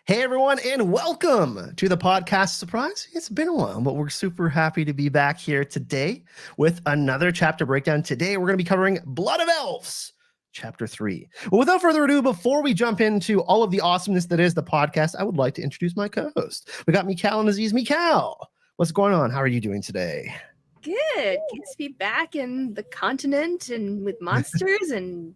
Hey everyone, and welcome to the podcast. Surprise, it's been a while, but we're super happy to be back here today with another chapter breakdown. Today, we're going to be covering Blood of Elves, chapter 3. Well, without further ado, before we jump into all of the awesomeness that is the podcast, I would like to introduce my co-host. We got Michal and Aziz. Michal, what's going on? How are you doing today? Good. Good to be back in the continent and with monsters and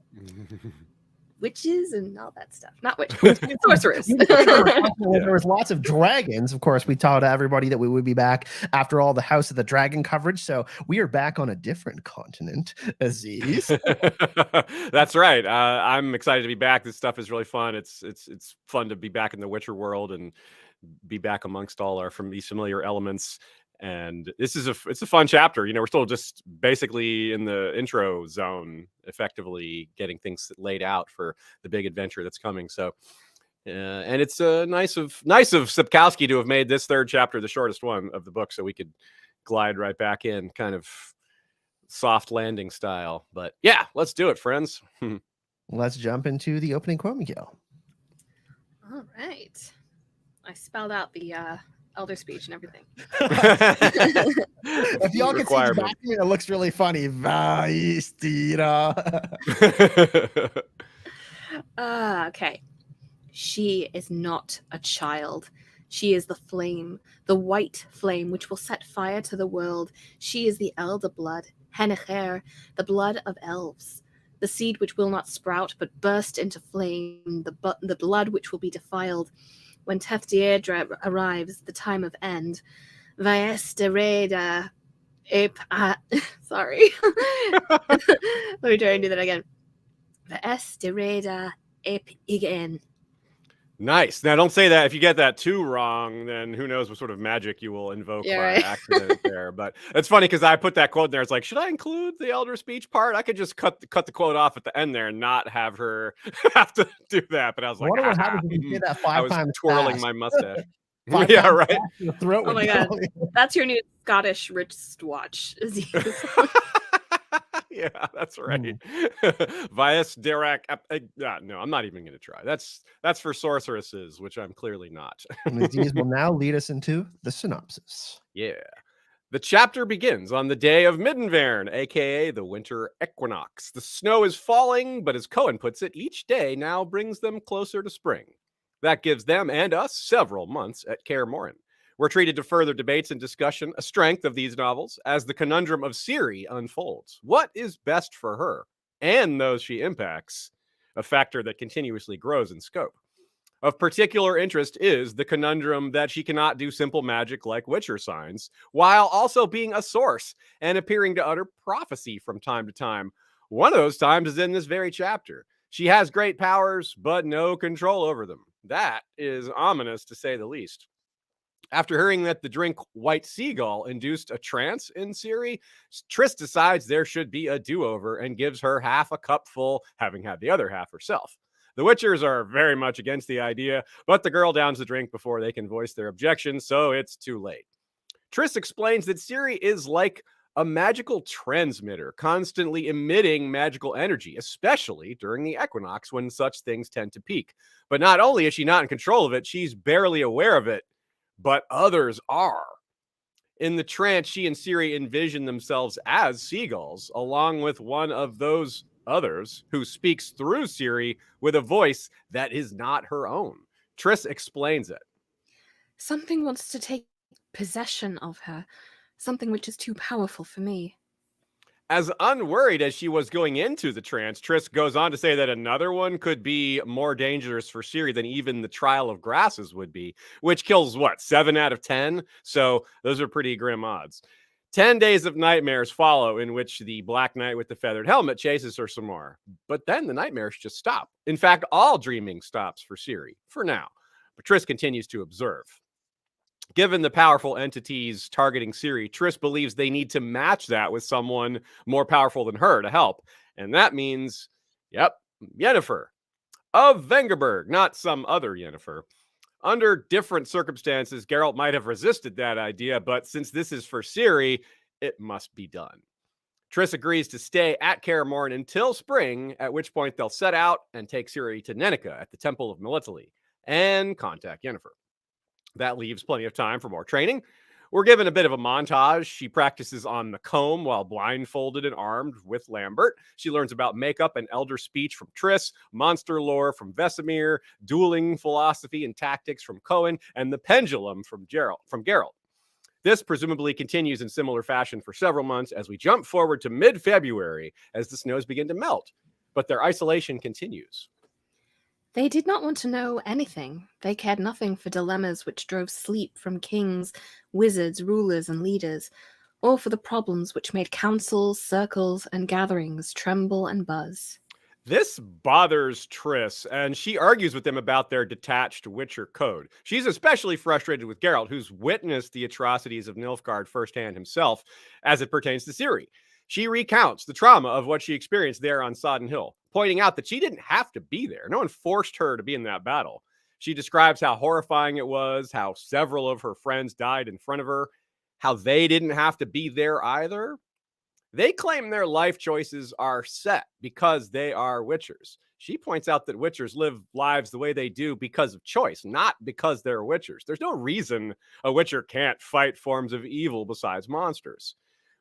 witches and all that stuff. Not witches, sorcerers. There was lots of dragons. Of course, we told everybody that we would be back after all the House of the Dragon coverage. So we are back on a different continent, Aziz. That's right. I'm excited to be back. This stuff is really fun. It's fun to be back in the Witcher world and be back amongst all our familiar elements. And this is it's a fun chapter. You know, we're still just basically in the intro zone, effectively getting things laid out for the big adventure that's coming. So, and it's nice of Sapkowski to have made this third chapter the shortest one of the book, so we could glide right back in, kind of soft landing style. But yeah, let's do it, friends. Let's jump into the opening quote, Miguel. All right. I spelled out the elder speech and everything. If y'all can see the back here, it looks really funny. Okay. She is not a child. She is the flame, the white flame which will set fire to the world. She is the elder blood, Hennecher, the blood of elves. The seed which will not sprout but burst into flame, the blood which will be defiled. When Tefdeirdre arrives, the time of end. Vaestereda sorry. Let me try and do that again. Vaestereda again. Nice. Now, don't say that. If you get that too wrong, then who knows what sort of magic you will invoke by accident there. But it's funny because I put that quote in there. It's like, should I include the elder speech part? I could just cut the quote off at the end there and not have her have to do that. But I was like, what happens if you say that five times twirling fast? my mustache. Yeah, right. Oh my god, that's your new Scottish wristwatch. Yeah, that's right. Vias Dirac. No, I'm not even going to try. That's for sorceresses, which I'm clearly not. These will now lead us into the synopsis. Yeah. The chapter begins on the day of Middenvern, aka the winter equinox. The snow is falling, but as Cohen puts it, each day now brings them closer to spring. That gives them and us several months at Kaer Morhen. We're treated to further debates and discussion, a strength of these novels, as the conundrum of Ciri unfolds. What is best for her and those she impacts, a factor that continuously grows in scope. Of particular interest is the conundrum that she cannot do simple magic like Witcher signs, while also being a source and appearing to utter prophecy from time to time. One of those times is in this very chapter. She has great powers, but no control over them. That is ominous, to say the least. After hearing that the drink White Seagull induced a trance in Ciri, Triss decides there should be a do-over and gives her half a cup full, having had the other half herself. The Witchers are very much against the idea, but the girl downs the drink before they can voice their objections, so it's too late. Triss explains that Ciri is like a magical transmitter, constantly emitting magical energy, especially during the equinox when such things tend to peak. But not only is she not in control of it, she's barely aware of it, but others are. In the trance, she and Ciri envision themselves as seagulls, along with one of those others who speaks through Ciri with a voice that is not her own. Triss explains it. Something wants to take possession of her, something which is too powerful for me. As unworried as she was going into the trance, Triss goes on to say that another one could be more dangerous for Ciri than even the Trial of Grasses would be, which kills, 7 out of 10? So those are pretty grim odds. 10 days of nightmares follow, in which the Black Knight with the feathered helmet chases her some more. But then the nightmares just stop. In fact, all dreaming stops for Ciri, for now. But Triss continues to observe. Given the powerful entities targeting Ciri, Triss believes they need to match that with someone more powerful than her to help. And that means, Yennefer of Vengerberg, not some other Yennefer. Under different circumstances, Geralt might have resisted that idea, but since this is for Ciri, it must be done. Triss agrees to stay at Kaer Morhen until spring, at which point they'll set out and take Ciri to Nennika at the Temple of Melitele. and contact Yennefer. That leaves plenty of time for more training. We're given a bit of a montage. She practices on the comb while blindfolded and armed with Lambert. She learns about makeup and elder speech from Triss, monster lore from Vesemir, dueling philosophy and tactics from Cohen, and the pendulum from Geralt. This presumably continues in similar fashion for several months as we jump forward to mid-February as the snows begin to melt. But their isolation continues. They did not want to know anything. They cared nothing for dilemmas which drove sleep from kings, wizards, rulers, and leaders, or for the problems which made councils, circles, and gatherings tremble and buzz. This bothers Triss, and she argues with them about their detached Witcher code. She's especially frustrated with Geralt, who's witnessed the atrocities of Nilfgaard firsthand himself as it pertains to Ciri. She recounts the trauma of what she experienced there on Sodden Hill, pointing out that she didn't have to be there. No one forced her to be in that battle. She describes how horrifying it was, how several of her friends died in front of her, how they didn't have to be there either. They claim their life choices are set because they are Witchers. She points out that Witchers live lives the way they do because of choice, not because they're Witchers. There's no reason a Witcher can't fight forms of evil besides monsters.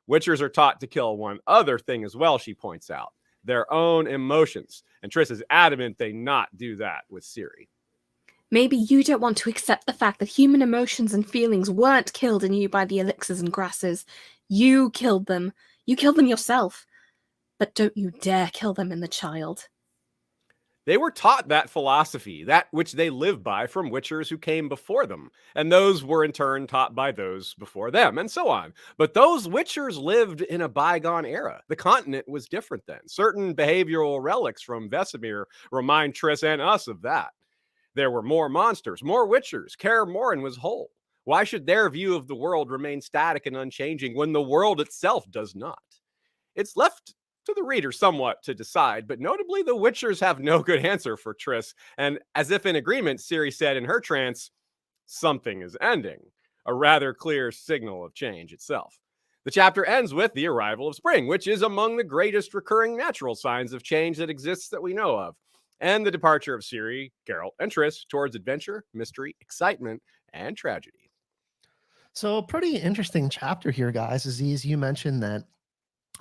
Witchers are taught to kill one other thing as well, she points out, their own emotions. And Triss is adamant they not do that with Ciri. Maybe you don't want to accept the fact that human emotions and feelings weren't killed in you by the elixirs and grasses. You killed them. You killed them yourself. But don't you dare kill them in the child. They were taught that philosophy, that which they live by from Witchers who came before them, and those were in turn taught by those before them, and so on. But those Witchers lived in a bygone era. The continent was different then. Certain behavioral relics from Vesemir remind Triss and us of that. There were more monsters, more Witchers. Kaer Morhen was whole. Why should their view of the world remain static and unchanging when the world itself does not? It's left to the reader somewhat to decide, but notably the Witchers have no good answer for Triss, and as if in agreement, Ciri said in her trance, something is ending, a rather clear signal of change itself. The chapter ends with the arrival of spring, which is among the greatest recurring natural signs of change that exists that we know of, and the departure of Ciri, Geralt, and Triss towards adventure, mystery, excitement, and tragedy. So a pretty interesting chapter here, guys. Aziz, you mentioned that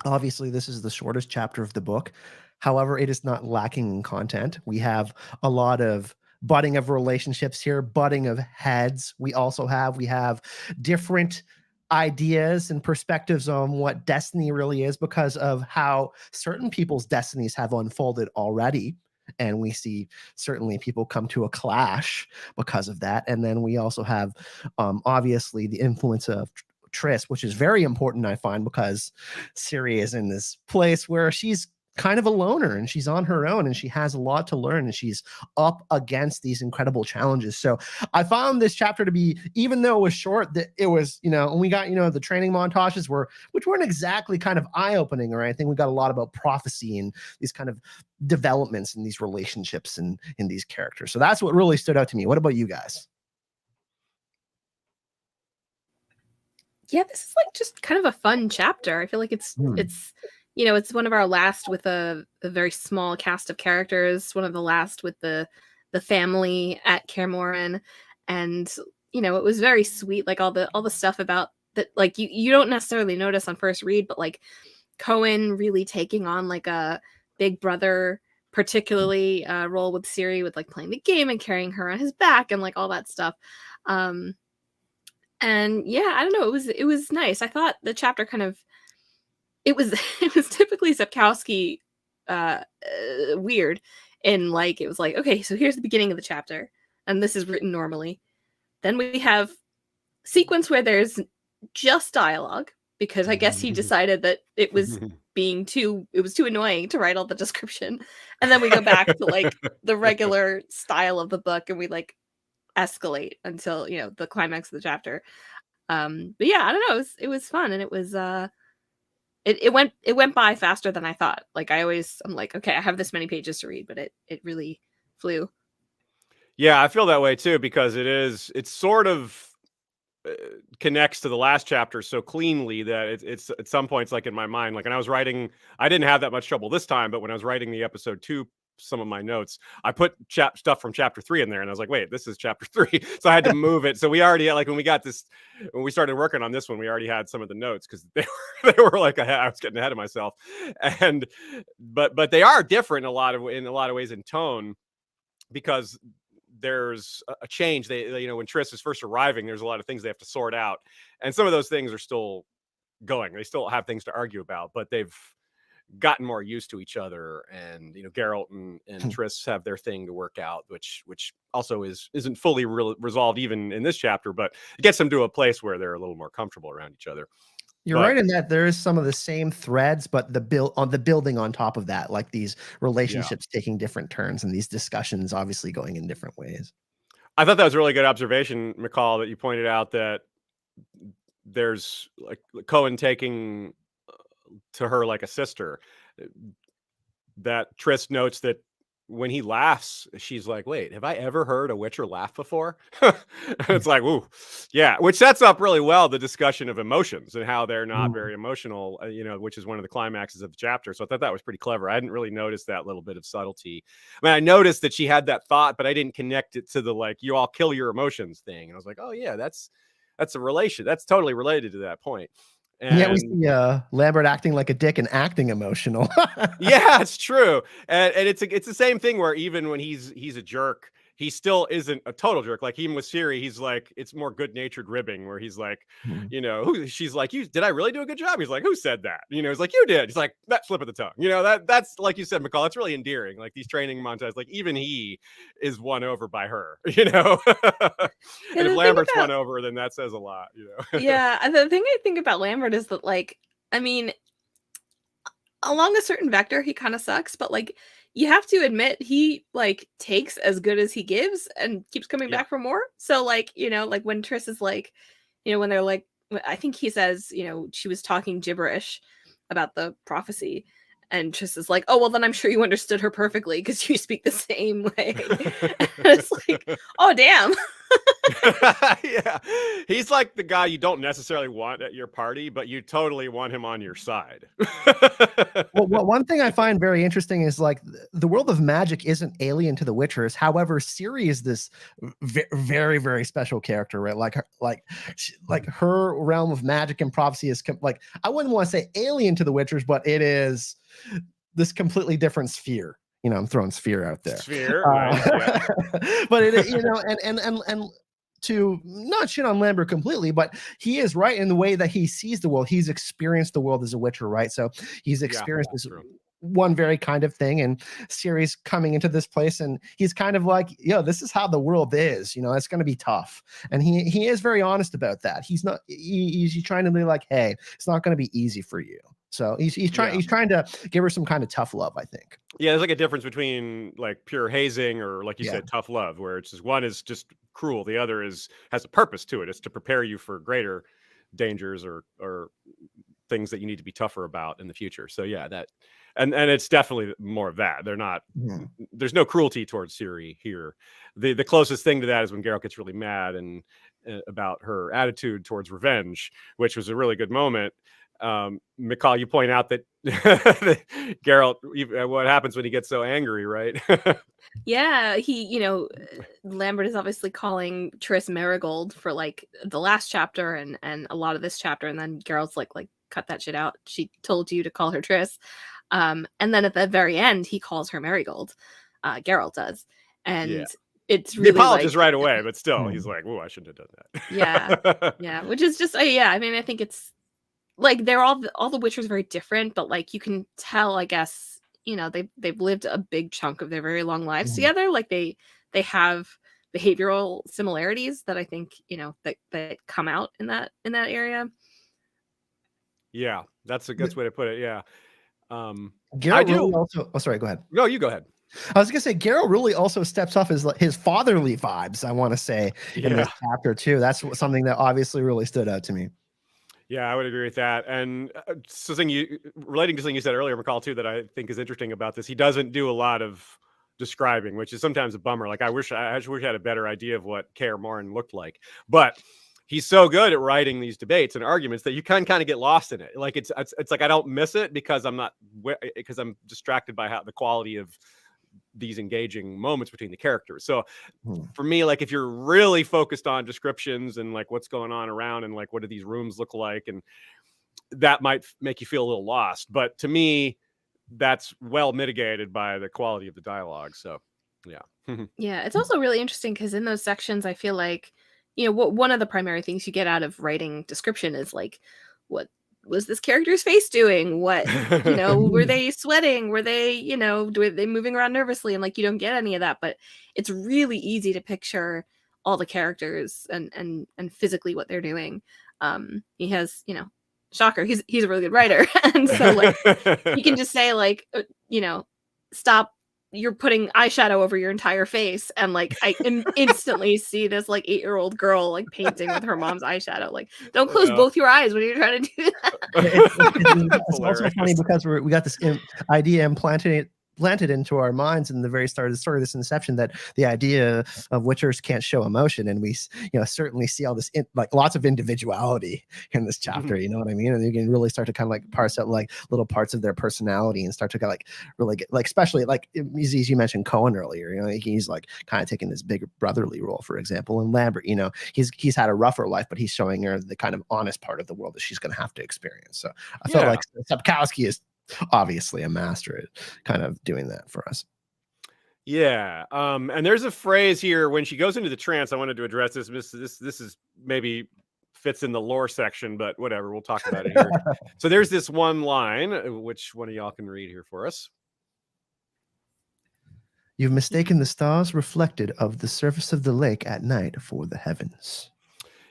obviously this is the shortest chapter of the book. However, it is not lacking in content. We have a lot of budding of relationships here, budding of heads. We have different ideas and perspectives on what destiny really is because of how certain people's destinies have unfolded already. And we see certainly people come to a clash because of that. And then we also have obviously the influence of Triss, which is very important, I find, because Ciri is in this place where she's kind of a loner and she's on her own and she has a lot to learn and she's up against these incredible challenges. So I found this chapter to be, even though it was short, that it was, and we got, the training montages which weren't exactly kind of eye-opening or anything. We got a lot about prophecy and these kind of developments in these relationships and in these characters. So that's what really stood out to me. What about you guys? Yeah, this is like just kind of a fun chapter. I feel like it's it's one of our last with a very small cast of characters, one of the last with the family at Kaer Morhen, and it was very sweet, like all the stuff about that, like you don't necessarily notice on first read, but like Cohen really taking on like a big brother particularly role with Ciri, with like playing the game and carrying her on his back and like all that stuff. And yeah, I don't know, it was nice. I thought the chapter kind of, it was typically Sapkowski weird, and like it was like, okay, so here's the beginning of the chapter and this is written normally. Then we have sequence where there's just dialogue because I guess he decided that it was too annoying to write all the description. And then we go back to like the regular style of the book and we like escalate until the climax of the chapter. But yeah, I don't know, it was fun, and it was it went by faster than I thought. Like I'm like, okay, I have this many pages to read, but it really flew. Yeah, I feel that way too, because it's sort of connects to the last chapter so cleanly that it's at some points, like in my mind, like when I was writing, I didn't have that much trouble this time, but when I was writing the episode 2 some of my notes. I put stuff from chapter 3 in there, and I was like, wait, this is chapter 3. So I had to move it. So we already, like, when we started working on this one, we already had some of the notes because they were like, I was getting ahead of myself. But they are different in a lot of ways in tone, because there's a change. They when Triss is first arriving, there's a lot of things they have to sort out, and some of those things are still going. They still have things to argue about, but they've gotten more used to each other. And Geralt and Triss have their thing to work out, which also isn't fully resolved even in this chapter, but it gets them to a place where they're a little more comfortable around each other. You're right in that there is some of the same threads, but the building on top of that, like these relationships taking different turns and these discussions obviously going in different ways. I thought that was a really good observation, Michal, that you pointed out, that there's like Cohen taking to her like a sister. That Triss notes that when he laughs, she's like, wait, have I ever heard a Witcher laugh before? It's like, ooh, yeah, which sets up really well the discussion of emotions and how they're not very emotional, which is one of the climaxes of the chapter. So I thought that was pretty clever. I hadn't really noticed that little bit of subtlety. I mean, I noticed that she had that thought, but I didn't connect it to the, like, you all kill your emotions thing. And I was like, oh yeah, that's a relation. That's totally related to that point. And yeah, we see Lambert acting like a dick and acting emotional. Yeah, it's true. And it's the same thing where even when he's a jerk, he still isn't a total jerk. Like even with Ciri, he's like, it's more good-natured ribbing where he's like, she's like, did I really do a good job? He's like, who said that? He's like, you did. He's like, that slip of the tongue. That's like you said, McCall, it's really endearing. Like these training montages, like even he is won over by her, and if Lambert's won over, then that says a lot, Yeah. The thing I think about Lambert is that, like, I mean, along a certain vector, he kind of sucks, but like, you have to admit he like takes as good as he gives and keeps coming back for more. So like, like when Triss is like, when they're like, I think he says, she was talking gibberish about the prophecy, and Triss is like, oh, well, then I'm sure you understood her perfectly because you speak the same way. And it's like, oh, damn. Yeah. He's like the guy you don't necessarily want at your party, but you totally want him on your side. Well, one thing I find very interesting is like the world of magic isn't alien to the Witchers. However, Ciri is this very, very special character, right? Like her realm of magic and prophecy is like, I wouldn't want to say alien to the Witchers, but it is this completely different sphere. I'm throwing sphere out there. Sphere, right? Yeah. But it, and to not shit on Lambert completely, but he is right in the way that he sees the world. He's experienced the world as a Witcher, right? So he's experienced this one very kind of thing, and Ciri's coming into this place, and he's kind of like, this is how the world is. It's going to be tough, and he is very honest about that. He's not he's trying to be like, hey, it's not going to be easy for you. So he's trying to give her some kind of tough love, I think. Yeah, there's like a difference between like pure hazing or, like you said, tough love, where it's just one is just cruel, the other has a purpose to it. It's to prepare you for greater dangers or things that you need to be tougher about in the future. So yeah, that and it's definitely more of that. They're not there's no cruelty towards Ciri here. The closest thing to that is when Geralt gets really mad and about her attitude towards revenge, which was a really good moment. Michal, you point out that Geralt, what happens when he gets so angry, right? Yeah, he, Lambert is obviously calling Triss Marigold for like the last chapter and a lot of this chapter, and then Geralt's like cut that shit out. She told you to call her Triss. And then at the very end, he calls her Marigold. Geralt does, and it's really, he apologizes right away, but still, he's like, "Oh, I shouldn't have done that." Yeah, which is just, I mean, I think it's like they're all the Witchers very different, but like you can tell, I guess, they've lived a big chunk of their very long lives together. Like they have behavioral similarities that I think that come out in that area. Yeah, that's a good way to put it. Yeah. Geralt really also. Oh, sorry. Go ahead. No, you go ahead. I was gonna say Geralt really also steps off his fatherly vibes. I want to say in this chapter too. That's something that obviously really stood out to me. Yeah, I would agree with that. And relating to something you said earlier, Michal, too, that I think is interesting about this, he doesn't do a lot of describing, which is sometimes a bummer. Like I wish I had a better idea of what Kaer Morhen looked like, but he's so good at writing these debates and arguments that you can kind of get lost in it. Like it's like I don't miss it because I'm distracted by how the quality of these engaging moments between the characters. So Hmm. for me, like if you're really focused on descriptions and like what's going on around and like what do these rooms look like, and that might make you feel a little lost. But to me, that's well mitigated by the quality of the dialogue. So yeah. Yeah, it's also really interesting because in those sections, I feel like, one of the primary things you get out of writing description is like, what was this character's face doing? What, were they sweating? Were they, were they moving around nervously? And like, you don't get any of that, but it's really easy to picture all the characters and physically what they're doing. He has, shocker, he's a really good writer. And so like, he can just say like, stop, you're putting eyeshadow over your entire face, and like I instantly see this like 8-year-old girl like painting with her mom's eyeshadow. Like, don't close both your eyes when you're trying to do that. It's also funny because we got this idea planted into our minds in the very start of the story, this inception, that the idea of Witchers can't show emotion, and we certainly see all this like lots of individuality in this chapter. You know what I mean? And you can really start to kind of like parse out like little parts of their personality and start to kind of like really get like, especially like as you mentioned Cohen earlier, he's like kind of taking this big brotherly role, for example. And Lambert, he's had a rougher life, but he's showing her the kind of honest part of the world that she's going to have to experience. So I felt like Sapkowski is obviously a master at kind of doing that for us. Yeah. And there's a phrase here when she goes into the trance. I wanted to address this. This is maybe fits in the lore section, but whatever. We'll talk about it here. So there's this one line, which one of y'all can read here for us. You've mistaken the stars reflected of the surface of the lake at night for the heavens.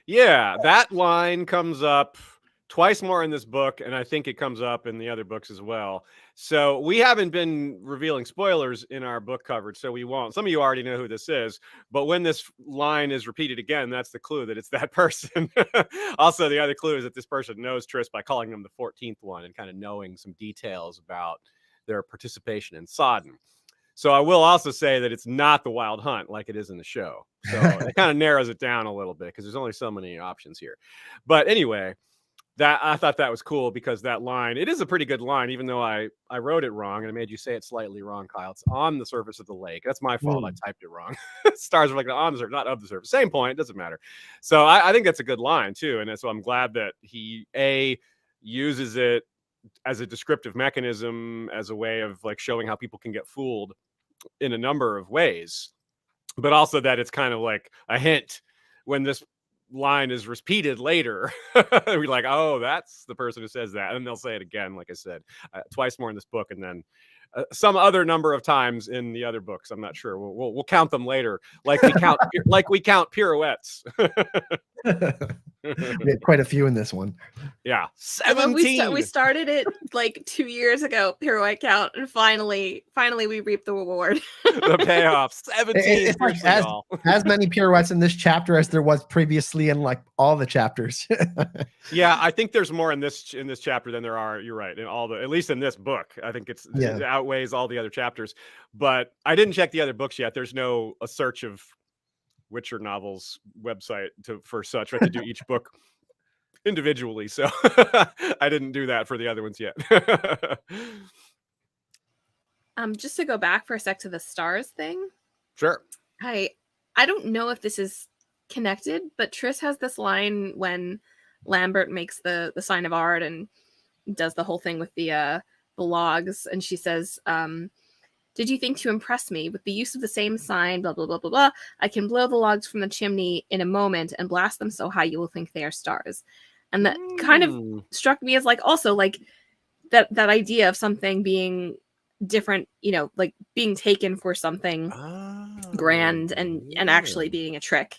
Yeah, that line comes up twice more in this book, and I think it comes up in the other books as well. So we haven't been revealing spoilers in our book coverage, so we won't. Some of you already know who this is, but when this line is repeated again, that's the clue that it's that person. Also, the other clue is that this person knows Triss by calling them the 14th one and kind of knowing some details about their participation in Sodden. So I will also say that it's not the Wild Hunt like it is in the show. So it kind of narrows it down a little bit because there's only so many options here. But anyway, that I thought that was cool because that line, it is a pretty good line, even though I wrote it wrong and I made you say it slightly wrong, Kyle. It's on the surface of the lake. That's my fault. I typed it wrong. Stars are like on the surface, not of the surface. Same point. Doesn't matter. So I think that's a good line too. And so I'm glad that he uses it as a descriptive mechanism, as a way of like showing how people can get fooled in a number of ways, but also that it's kind of like a hint when this line is repeated later. We're like, oh, that's the person who says that, and they'll say it again, like I said, twice more in this book, and then some other number of times in the other books. I'm not sure. We'll count them later, like we count pirouettes. We had quite a few in this one. Yeah, 17. We started it like 2 years ago, pirouette count, and finally we reaped the reward. The payoff. 17. It's like as many pirouettes in this chapter as there was previously in like all the chapters. Yeah, I think there's more in this chapter than there are. You're right. In all at least in this book, I think it outweighs all the other chapters. But I didn't check the other books yet. There's no a search of Witcher novels website for such. I have to do each book individually, so I didn't do that for the other ones yet. Just to go back for a sec to the stars thing. Sure. I don't know if this is connected, but Triss has this line when Lambert makes the sign of art and does the whole thing with the logs, and she says, did you think to impress me with the use of the same sign, blah, blah, blah, blah, blah. I can blow the logs from the chimney in a moment and blast them so high you will think they are stars. And that kind of struck me as like also like that idea of something being different, like being taken for something grand and actually being a trick.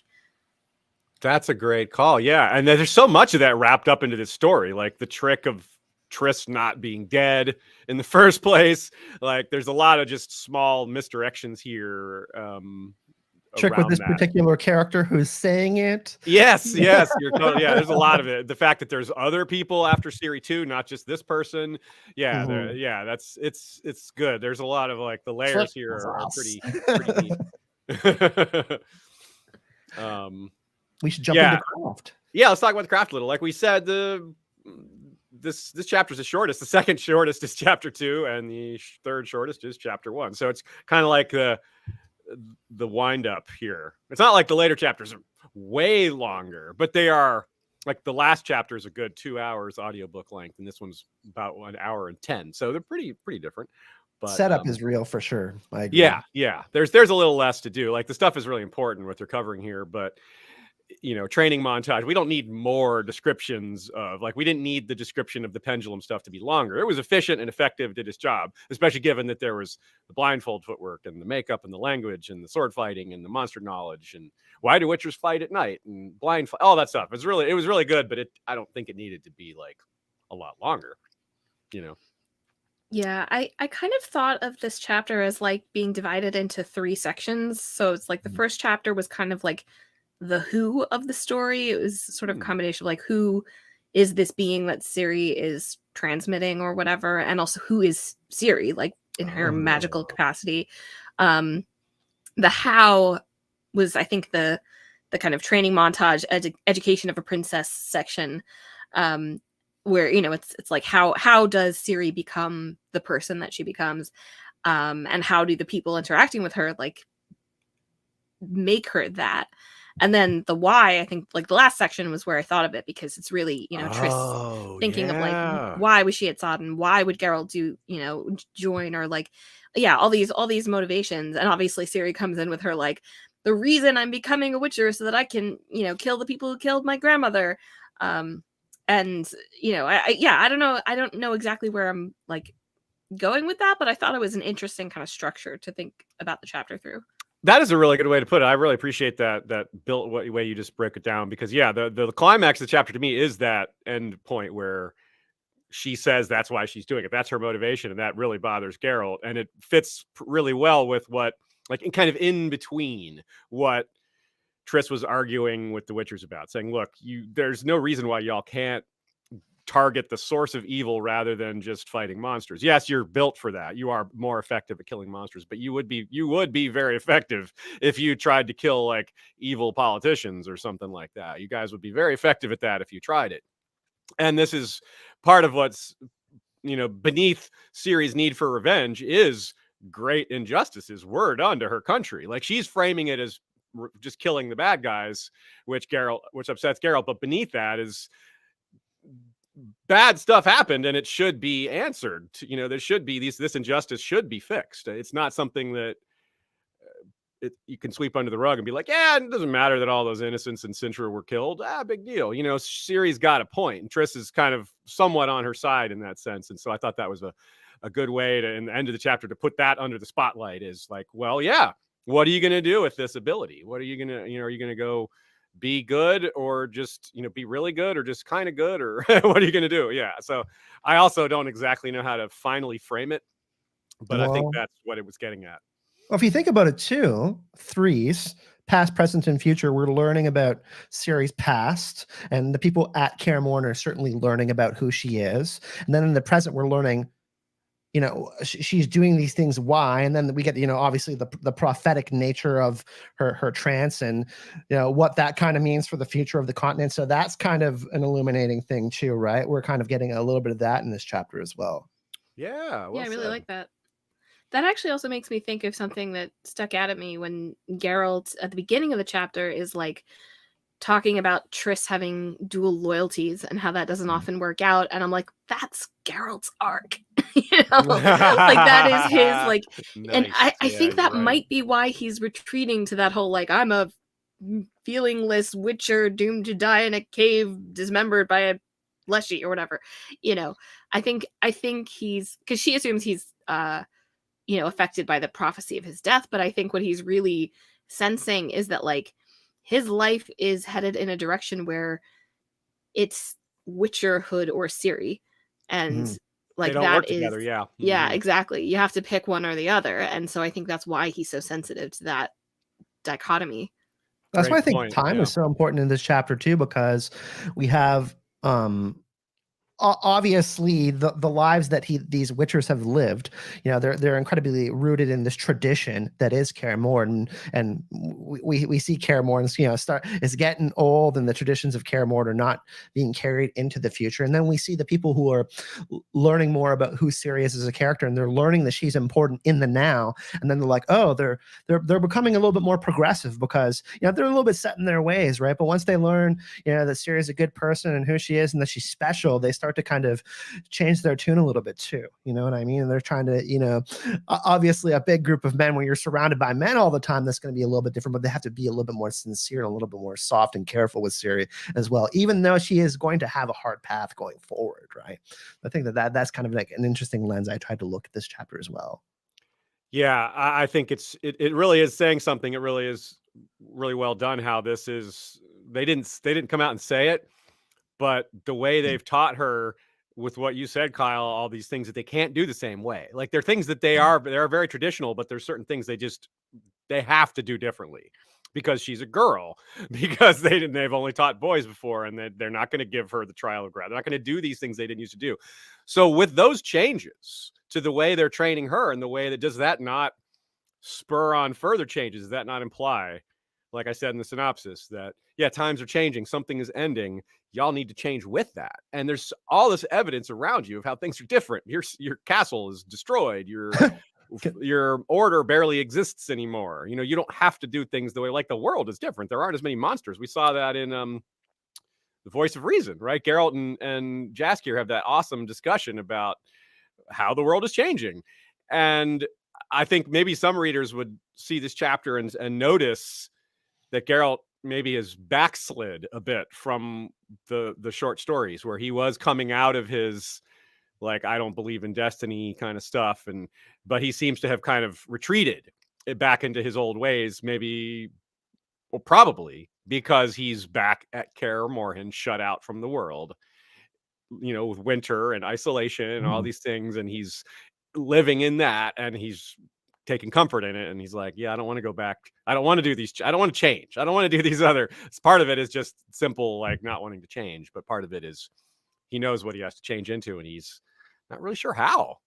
That's a great call. Yeah. And there's so much of that wrapped up into this story, like the trick of Triss not being dead in the first place. Like there's a lot of just small misdirections here. Trick with this particular character who's saying it. Yes, you're totally, yeah. There's a lot of it. The fact that there's other people after series 2, not just this person. Yeah, that's it's good. There's a lot of like the layers here are pretty deep. We should jump into craft. Yeah, let's talk about the craft a little. Like we said, this chapter is the shortest. The second shortest is chapter 2, and the third shortest is chapter 1. So it's kind of like the wind up here. It's not like the later chapters are way longer, but they are like the last chapter is a good 2 hours audiobook length, and this one's about 1 hour and 10. So they're pretty different. But setup is real for sure. I agree. Yeah. There's a little less to do. Like the stuff is really important what they're covering here, but training montage. We don't need more descriptions of, like, we didn't need the description of the pendulum stuff to be longer. It was efficient and effective, did its job, especially given that there was the blindfold footwork and the makeup and the language and the sword fighting and the monster knowledge and why do witchers fight at night and blindfold, all that stuff. It was really good, but I don't think it needed to be like a lot longer, Yeah, I kind of thought of this chapter as like being divided into 3 sections. So it's like the first chapter was kind of like the who of the story. It was sort of a combination of like, who is this being that Ciri is transmitting or whatever, and also who is Ciri, like in her magical capacity. The how was, I think, the kind of training montage, education of a princess section, where it's like how does Ciri become the person that she becomes, and how do the people interacting with her like make her that. And then the why, I think, like the last section was where I thought of it, because it's really, Triss thinking of like, why was she at Sodden? Why would Geralt do, join, or like, all these motivations. And obviously Ciri comes in with her like, the reason I'm becoming a witcher so that I can, kill the people who killed my grandmother. And I don't know exactly where I'm like going with that, but I thought it was an interesting kind of structure to think about the chapter through. That is a really good way to put it. I really appreciate that way you just broke it down, because the climax of the chapter to me is that end point where she says that's why she's doing it. That's her motivation, and that really bothers Geralt, and it fits really well with what, like, in kind of in between what Triss was arguing with the Witchers about, saying, look, there's no reason why y'all can't target the source of evil rather than just fighting monsters. Yes, you're built for that. You are more effective at killing monsters, but you would be very effective if you tried to kill like evil politicians or something like that. You guys would be very effective at that if you tried it. And this is part of what's, beneath Ciri's need for revenge is great injustices were done to her country. Like, she's framing it as just killing the bad guys, which upsets Geralt. But beneath that is bad stuff happened, and it should be answered. There should be this injustice should be fixed. It's not something that you can sweep under the rug and be like, yeah, it doesn't matter that all those innocents in Sintra were killed. Big deal. Ciri's got a point, and Triss is kind of somewhat on her side in that sense. And so I thought that was a good way to, in the end of the chapter, to put that under the spotlight, is like, well, yeah, what are you going to do with this ability? What are you going to, are you going to go be good, or just, be really good, or just kind of good, or what are you going to do? Yeah. So I also don't exactly know how to finally frame it, but I think that's what it was getting at. Well, if you think about it too, threes, past, present, and future, we're learning about Ciri's past, and the people at Kaer Morhen are certainly learning about who she is. And then in the present, we're learning, she's doing these things, why, and then we get, obviously the prophetic nature of her trance, and what that kind of means for the future of the continent. So that's kind of an illuminating thing too, right? We're kind of getting a little bit of that in this chapter as well. Yeah, I really like that. That actually also makes me think of something that stuck out at me when Geralt at the beginning of the chapter is like talking about Triss having dual loyalties and how that doesn't often work out. And I'm like, that's Geralt's arc. Like that is his like, nice. And I think that might be why he's retreating to that whole, like, I'm a feelingless witcher doomed to die in a cave, dismembered by a fleshy or whatever. I think he's, because she assumes he's affected by the prophecy of his death. But I think what he's really sensing is that like his life is headed in a direction where it's witcherhood or Ciri. And like that is together, yeah. Yeah, exactly. You have to pick one or the other. And so I think that's why he's so sensitive to that dichotomy. That's why I think time is so important in this chapter too, because we have obviously the lives that these Witchers have lived, they're incredibly rooted in this tradition that is Kaer Morhen, and we see Kaer Morhen, is getting old, and the traditions of Kaer Morhen are not being carried into the future. And then we see the people who are learning more about who Ciri is as a character, and they're learning that she's important in the now. And then they're like, oh, they're becoming a little bit more progressive because they're a little bit set in their ways, right? But once they learn that Ciri is a good person and who she is and that she's special, they start to kind of change their tune a little bit too. You know what I mean? And they're trying to, obviously a big group of men, when you're surrounded by men all the time, that's going to be a little bit different, but they have to be a little bit more sincere and a little bit more soft and careful with Ciri as well, even though she is going to have a hard path going forward, right? I think that's kind of like an interesting lens I tried to look at this chapter as well. Yeah, I think it really is saying something. It really is really well done how this is. They didn't come out and say it, but the way they've taught her with what you said, Kyle, all these things that they can't do the same way. Like they're things that they're very traditional, but there's certain things they have to do differently because she's a girl, because they've only taught boys before, and they're not going to give her the trial of grad. They're not going to do these things they didn't used to do. So with those changes to the way they're training her and the way that, does that not spur on further changes? Does that not imply, like I said in the synopsis, that times are changing, something is ending, y'all need to change with that? And there's all this evidence around you of how things are different. Your castle is destroyed. Your order barely exists anymore. You don't have to do things the way, like the world is different. There aren't as many monsters. We saw that in The Voice of Reason, right? Geralt and Jaskier have that awesome discussion about how the world is changing. And I think maybe some readers would see this chapter and notice that Geralt maybe has backslid a bit from the short stories, where he was coming out of his, like, I don't believe in destiny kind of stuff, but he seems to have kind of retreated back into his old ways, maybe, or probably because he's back at Kaer Morhen, shut out from the world, with winter and isolation and all these things, and he's living in that, and he's taking comfort in it, and he's like, I don't want to go back. I don't want to do these. I don't want to change. I don't want to do these other. Part of it is just simple, like not wanting to change, but part of it is he knows what he has to change into, and he's not really sure how.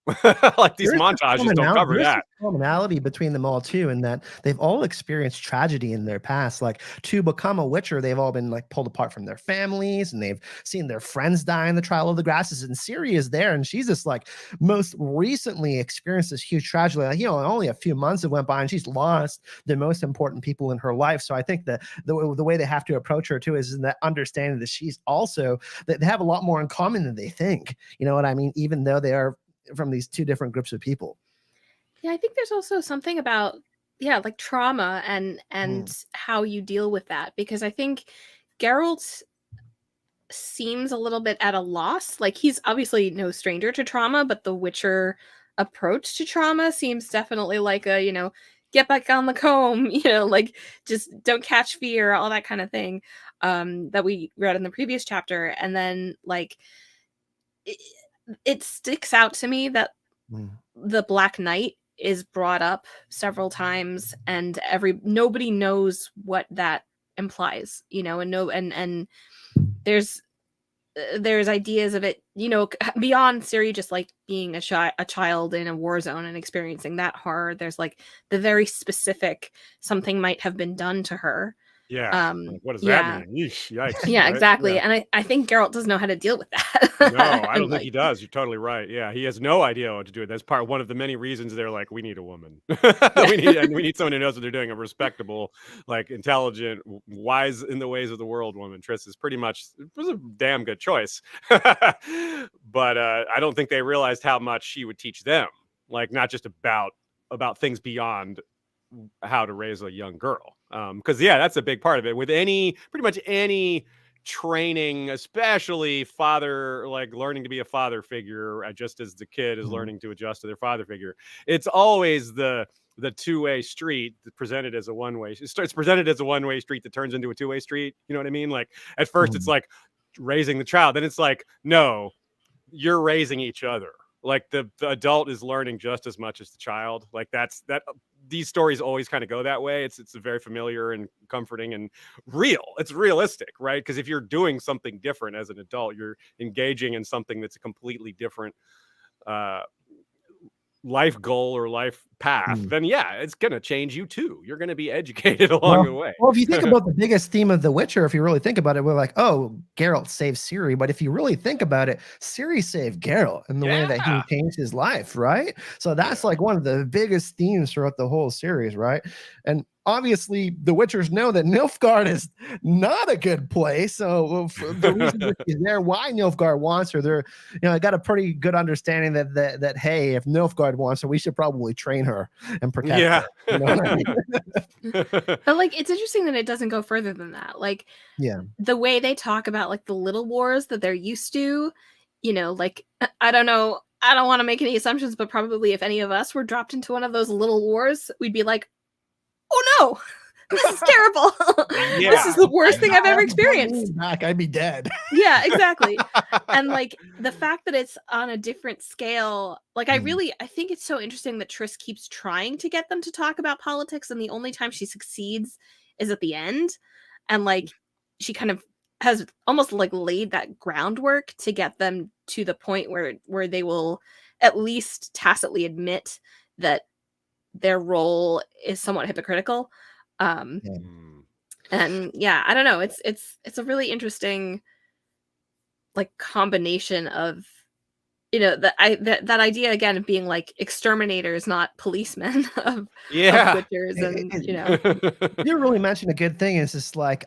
Like these montages don't cover that. Commonality between them all too, in that they've all experienced tragedy in their past. Like, to become a Witcher, they've all been like pulled apart from their families, and they've seen their friends die in the trial of the grasses. And Ciri is there, and she's just like most recently experienced this huge tragedy. Like, only a few months have went by, and she's lost the most important people in her life. So I think that the way they have to approach her too is in that understanding that she's also, that they have a lot more in common than they think. You know what I mean? Even though they are from these two different groups of people. Yeah, I think there's also something about like trauma and how you deal with that, because I think Geralt seems a little bit at a loss. Like, he's obviously no stranger to trauma, but the Witcher approach to trauma seems definitely like a, get back on the comb, like just don't catch fear, all that kind of thing, that we read in the previous chapter. And then like it sticks out to me that the Black Knight is brought up several times, and nobody knows what that implies, and there's ideas of it, beyond Ciri just like being a child in a war zone and experiencing that horror. There's like the very specific, something might have been done to her. What does that mean? Yeesh, yikes. Yeah, right? exactly. Yeah. And I think Geralt doesn't know how to deal with that. No, I don't think he does. You're totally right. Yeah, he has no idea what to do. That's one of the many reasons they're like, we need a woman. we need someone who knows what they're doing, a respectable, like intelligent, wise in the ways of the world woman. Triss is was a damn good choice. But I don't think they realized how much she would teach them, like not just about things beyond how to raise a young girl. Because that's a big part of it with pretty much any training, especially father, like learning to be a father figure, just as the kid is learning to adjust to their father figure. It's always the two-way street presented as a one-way. It's presented as a one-way street that turns into a two-way street. You know what I mean? Like at first it's like raising the child, then it's like, no, you're raising each other. Like the adult is learning just as much as the child. Like that these stories always kind of go that way. It's very familiar and comforting and real. It's realistic, right? Because if you're doing something different as an adult, you're engaging in something that's a completely different life goal or life path, then yeah, it's gonna change you too. You're gonna be educated along the way. Well, if you think about the biggest theme of The Witcher, if you really think about it, we're like, oh, Geralt saved Ciri. But if you really think about it, Ciri saved Geralt in the way that he changed his life, right? So that's like one of the biggest themes throughout the whole series, right? And obviously, the Witchers know that Nilfgaard is not a good place. So the reason that she's there, why Nilfgaard wants her, they're, I got a pretty good understanding that hey, if Nilfgaard wants her, we should probably train her and protect her. You know what I mean? But like, it's interesting that it doesn't go further than that. Like, the way they talk about like the little wars that they're used to, like, I don't know. I don't want to make any assumptions, but probably if any of us were dropped into one of those little wars, we'd be like, oh no, this is terrible. This is the worst thing I've ever experienced. I'd be dead. Yeah, exactly. And like the fact that it's on a different scale, like I think it's so interesting that Triss keeps trying to get them to talk about politics, and the only time she succeeds is at the end. And like she kind of has almost like laid that groundwork to get them to the point where they will at least tacitly admit that their role is somewhat hypocritical. And yeah, I don't know. It's a really interesting like combination of, that idea again of being like exterminators, not policemen of Witchers. And you really mentioned a good thing. It's just like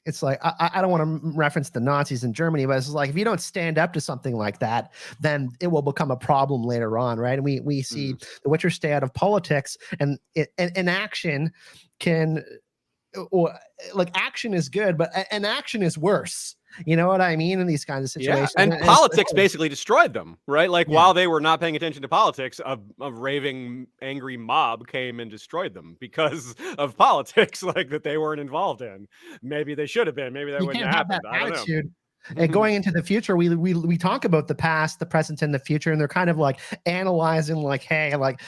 it's like I don't want to reference the Nazis in Germany, but it's like if you don't stand up to something like that, then it will become a problem later on, right? And we see the Witcher stay out of politics, and action can, or like action is good, but an action is worse. You know what I mean? In these kinds of situations. Yeah. And politics basically destroyed them, right? Like while they were not paying attention to politics, a raving, angry mob came and destroyed them because of politics, like that they weren't involved in. Maybe they should have been. Maybe that wouldn't have happened. I don't know. And going into the future, we talk about the past, the present, and the future, and they're kind of like analyzing, like, hey, like,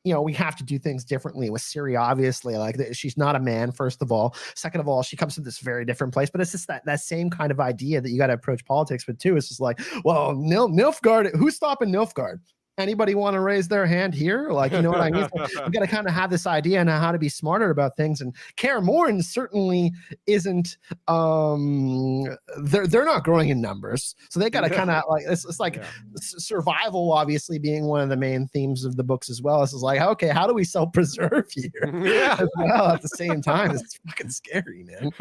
we have to do things differently with Ciri, obviously. Like, she's not a man, first of all. Second of all, she comes from this very different place. But it's just that same kind of idea that you got to approach politics with, too. It's just like, well, Nilfgaard, who's stopping Nilfgaard? Anybody want to raise their hand here? Like, you know what I mean? So we got to kind of have this idea and how to be smarter about things. And Kaer Morhen certainly isn't, they're not growing in numbers. So they got to kind of like, it's like survival, obviously being one of the main themes of the books as well. It's like, okay, how do we self-preserve here? As well, at the same time, it's fucking scary, man.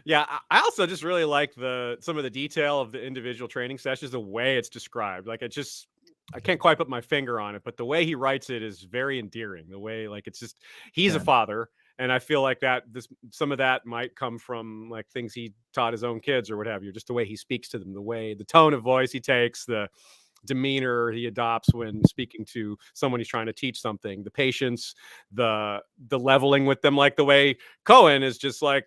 Yeah, I also just really like some of the detail of the individual training sessions, the way it's described. Like, it just, I can't quite put my finger on it, but the way he writes it is very endearing. The way, like, it's just, he's a father. And I feel like some of that might come from like things he taught his own kids or what have you, just the way he speaks to them, the tone of voice he takes, the demeanor he adopts when speaking to someone he's trying to teach something, the patience, the leveling with them, like the way Cohen is just like,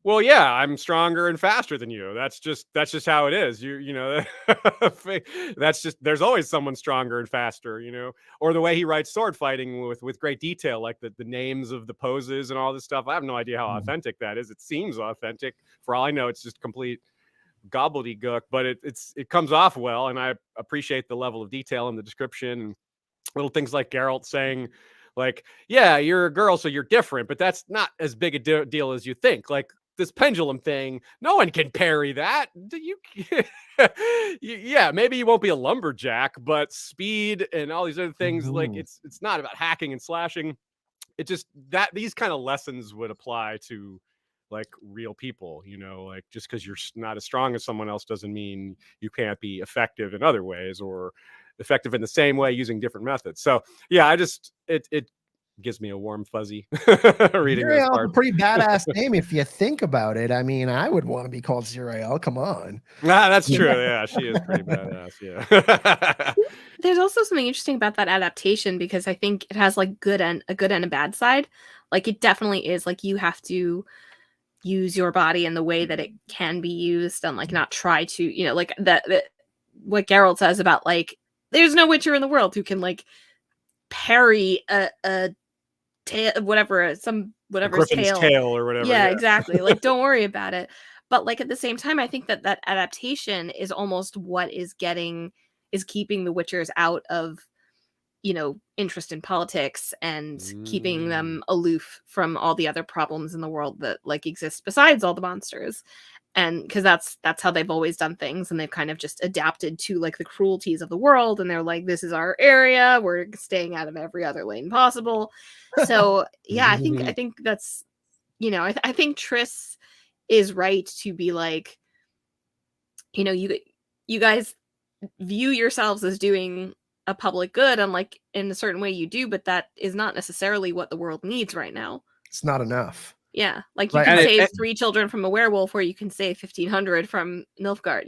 well, yeah, I'm stronger and faster than you. That's just how it is. That's just, there's always someone stronger and faster, or the way he writes sword fighting with great detail, like the names of the poses and all this stuff. I have no idea how authentic that is. It seems authentic. For all I know, it's just complete gobbledygook, but it comes off well. And I appreciate the level of detail in the description and little things like Geralt saying, like, yeah, you're a girl, so you're different, but that's not as big a deal as you think. Like, this pendulum thing, no one can parry that. Yeah, maybe you won't be a lumberjack, but speed and all these other things, like it's not about hacking and slashing. It just, that these kind of lessons would apply to like real people, like just because you're not as strong as someone else doesn't mean you can't be effective in other ways or effective in the same way using different methods. So yeah, it gives me a warm fuzzy reading this part. A pretty badass name if you think about it. I mean, I would want to be called Zirael. Come on. That's true. Yeah, she is pretty badass. Yeah. There's also something interesting about that adaptation because I think it has like a good and a bad side. Like, it definitely is like you have to use your body in the way that it can be used and like not try to, like that what Geralt says about like there's no Witcher in the world who can like parry a tail, whatever's Griffin's tail or whatever. Yeah, exactly. Like, don't worry about it. But like at the same time, I think that adaptation is almost what is keeping the Witchers out of, interest in politics and keeping them aloof from all the other problems in the world that like exist besides all the monsters. And because that's how they've always done things, and they've kind of just adapted to like the cruelties of the world, and they're like, this is our area, we're staying out of every other lane possible. So yeah, I think that's, I think Triss is right to be like, you guys view yourselves as doing a public good, and like in a certain way you do, but that is not necessarily what the world needs right now. It's not enough. Yeah, like you can save 3 children from a werewolf, or you can save 1,500 from Nilfgaard,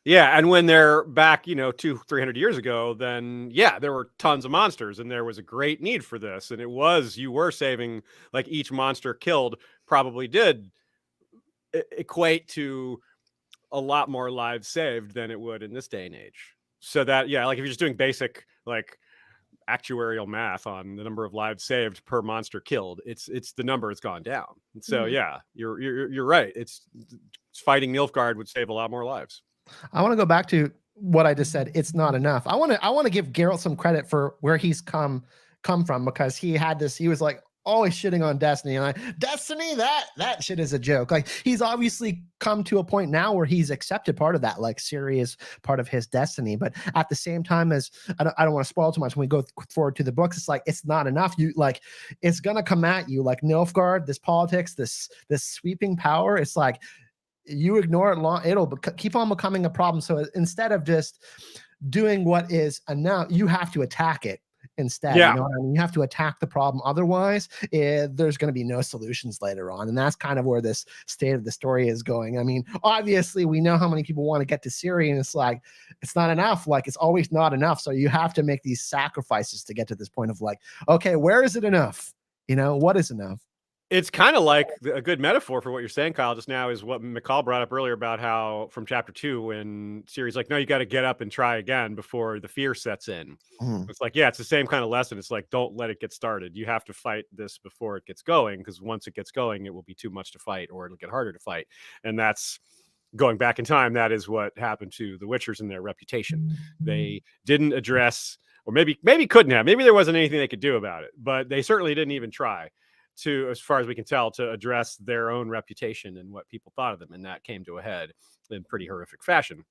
Yeah, and when they're back, 200-300 years ago, then yeah, there were tons of monsters, and there was a great need for this, and you were saving, like, each monster killed probably did equate to a lot more lives saved than it would in this day and age. So that, yeah, like if you're just doing basic like actuarial math on the number of lives saved per monster killed, it's the number has gone down. And so yeah, you're right. It's fighting Nilfgaard would save a lot more lives. I want to go back to what I just said. It's not enough. I want to give Geralt some credit for where he's come from, because he was like always shitting on Destiny, and Destiny, that shit is a joke. Like, he's obviously come to a point now where he's accepted part of that, like Ciri is part of his destiny. But at the same time, as I don't want to spoil too much when we go forward to the books, it's like it's not enough. You like, it's gonna come at you like Nilfgaard, this politics, this sweeping power. It's like you ignore it it'll keep on becoming a problem. So instead of just doing what is enough, you have to attack it instead. Yeah. You know what I mean? You have to attack the problem. Otherwise, there's going to be no solutions later on. And that's kind of where this state of the story is going. I mean, obviously, we know how many people want to get to Ciri, and it's like, it's not enough. Like, it's always not enough. So you have to make these sacrifices to get to this point of like, okay, where is it enough? What is enough? It's kind of like a good metaphor for what you're saying, Kyle, just now, is what Michal brought up earlier about how from chapter 2, when Ciri's like, no, you got to get up and try again before the fear sets in. It's like, yeah, it's the same kind of lesson. It's like, don't let it get started. You have to fight this before it gets going, because once it gets going, it will be too much to fight, or it'll get harder to fight. And that's going back in time. That is what happened to the Witchers and their reputation. They didn't address, or maybe couldn't have. Maybe there wasn't anything they could do about it, but they certainly didn't even try to, as far as we can tell, to address their own reputation and what people thought of them. And that came to a head in pretty horrific fashion.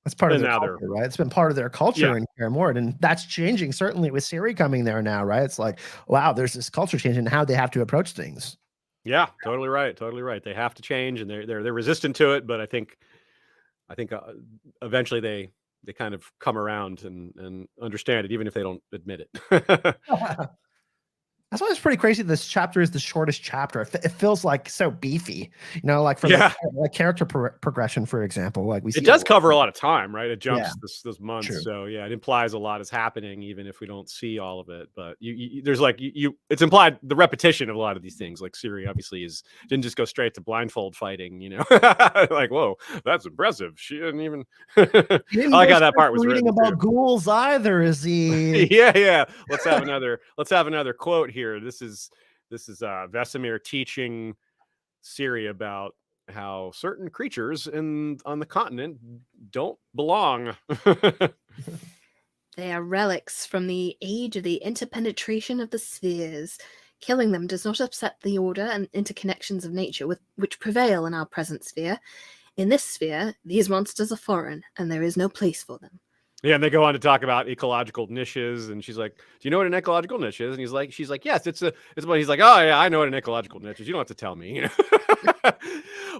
That's part of their culture, right? It's been part of their culture in Kaer Morhen, and that's changing, certainly with Ciri coming there now, right? It's like, wow, there's this culture change in how they have to approach things. Yeah, totally right. They have to change, and they're resistant to it, but I think eventually they kind of come around and understand it, even if they don't admit it. That's why it's pretty crazy. This chapter is the shortest chapter. It feels like so beefy, like from like character progression, for example. Like it does cover a lot of time, right? It jumps this month, True. So yeah, it implies a lot is happening, even if we don't see all of it. But there's like it's implied the repetition of a lot of these things. Like Ciri obviously didn't just go straight to blindfold fighting, like, whoa, that's impressive. She didn't even. I like how that part was reading about ghouls either. Is he? yeah. Let's have another quote here. This is Vesemir teaching Ciri about how certain creatures on the continent don't belong. They are relics from the age of the interpenetration of the spheres. Killing them does not upset the order and interconnections of nature which prevail in our present sphere. In this sphere, these monsters are foreign, and there is no place for them. Yeah, and they go on to talk about ecological niches, and she's like, "Do you know what an ecological niche is?" And she's like, "Yes, it's what." He's like, "Oh yeah, I know what an ecological niche is. You don't have to tell me."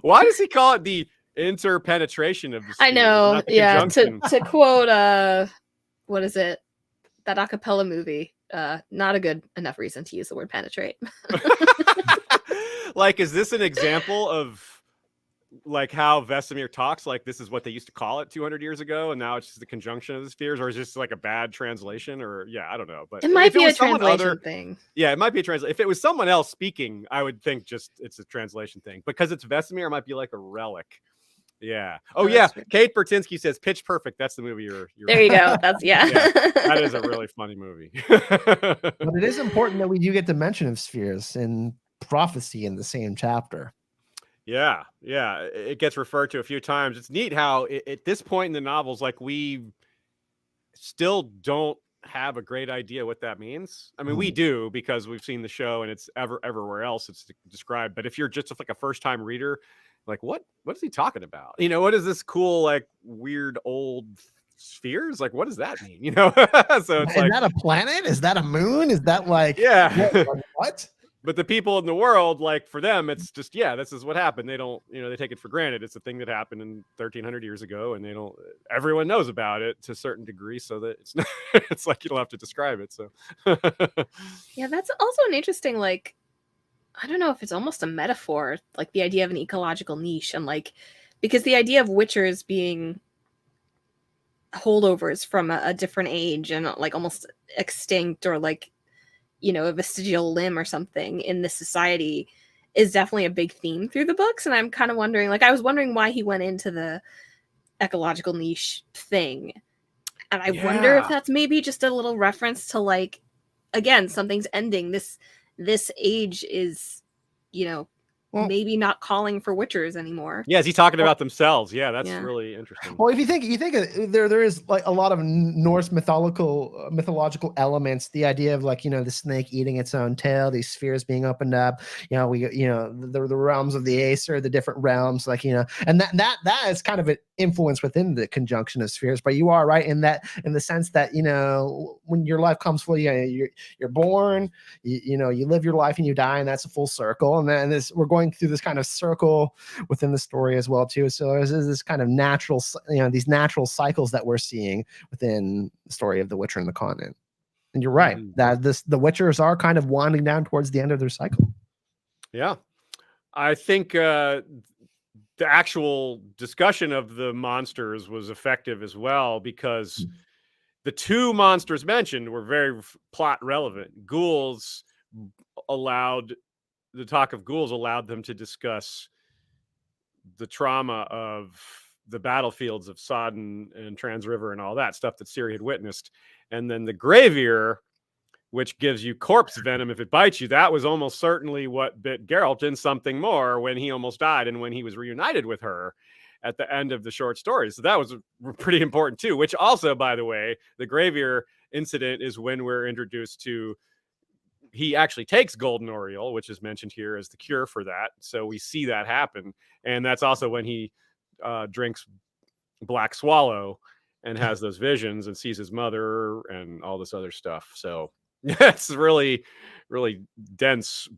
Why does he call it the interpenetration of the spheres? I know, yeah. To quote, what is it? That a cappella movie. Not a good enough reason to use the word penetrate. Like, is this an example of like how Vesemir talks? Like, this is what they used to call it 200 years ago, and now it's just the conjunction of the spheres, or is this like a bad translation? Or I don't know. But it might be a translation thing. Yeah, it might be a translation. If it was someone else speaking, I would think just it's a translation thing. Because it's Vesemir, it might be like a relic. Yeah. Oh, Oh, yeah. that's true. Kate Bertinski says Pitch Perfect. That's the movie you're There you go. That's Yeah, that is a really funny movie. But it is important that we do get the mention of spheres in prophecy in the same chapter. Yeah, it gets referred to a few times. It's neat how at this point in the novels, like, we still don't have a great idea what that means. I mean, we do because we've seen the show and it's everywhere else it's described. But if you're just like a first time reader, like, what is he talking about? You know, what is this cool, like, weird old spheres? Like, what does that mean? You know, so it's Is like, that a planet? Is that a moon? Is that like yeah. what? But the people in the world, like, for them, it's just, yeah, this is what happened. They don't, they take it for granted. It's a thing that happened in 1300 years ago, and everyone knows about it to a certain degree, so that it's not, it's like you don't have to describe it. So, Yeah, that's also an interesting, like, I don't know if it's almost a metaphor, like the idea of an ecological niche, and like, because the idea of witchers being holdovers from a different age and like almost extinct, or like, a vestigial limb or something in this society is definitely a big theme through the books. And I'm kind of wondering, like, I was wondering why he went into the ecological niche thing. And I wonder if that's maybe just a little reference to, like, again, something's ending. This age is, maybe not calling for witchers anymore. yeah, is he talking about themselves? Yeah, that's really interesting. Well, if you think there is like a lot of Norse mythological elements. The idea of, like, the snake eating its own tail, these spheres being opened up. The realms of the Aesir, the different realms, like, and that is kind of an influence within the conjunction of spheres. But you are right in the sense that, when your life comes full, you're born, you live your life and you die, and that's a full circle. And then we're going through this kind of circle within the story as well too. So there's this kind of natural, these natural cycles that we're seeing within the story of the Witcher and the continent. And you're right that the Witchers are kind of winding down towards the end of their cycle. Yeah, I think the actual discussion of the monsters was effective as well, because the two monsters mentioned were very plot relevant. The talk of ghouls allowed them to discuss the trauma of the battlefields of Sodden and Trans River and all that stuff that Ciri had witnessed. And then the Gravier, which gives you corpse venom if it bites you, that was almost certainly what bit Geralt and something more when he almost died and when he was reunited with her at the end of the short story. So that was pretty important too, which also, by the way, the Gravier incident is when we're introduced to, he actually takes Golden Oriole, which is mentioned here as the cure for that. So we see that happen. And that's also when he drinks Black Swallow and has those visions and sees his mother and all this other stuff. So it's really, really dense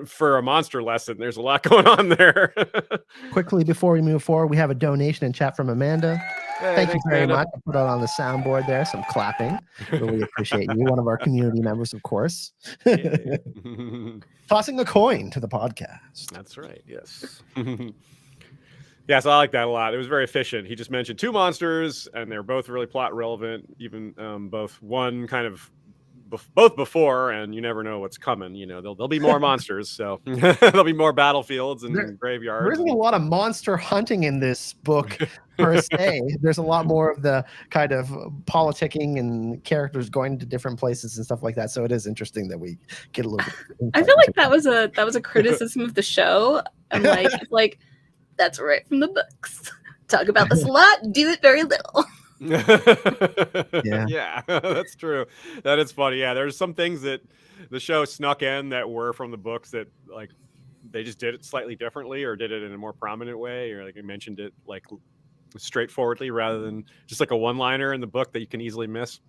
for a monster lesson. There's a lot going on there. Quickly, before we move forward, we have a donation in chat from Amanda. Thank you very much. I put it on the soundboard there, some clapping. Really appreciate you. One of our community members, of course. Tossing a coin to the podcast. That's right. Yes. Yes, I like that a lot. It was very efficient. He just mentioned two monsters, and they're both really plot relevant. Even both one kind of both before, and you never know what's coming. There'll be more monsters, so there'll be more battlefields and graveyards. There isn't a lot of monster hunting in this book per se. There's a lot more of the kind of politicking and characters going to different places and stuff like that. So it is interesting that we get a little bit. I feel like that was a criticism of the show. I'm like, that's right from the books. Talk about this a lot, do it very little. Yeah, that's true. That is funny. Yeah, there's some things that the show snuck in that were from the books that, like, they just did it slightly differently or did it in a more prominent way, or like I mentioned it like straightforwardly rather than just like a one-liner in the book that you can easily miss.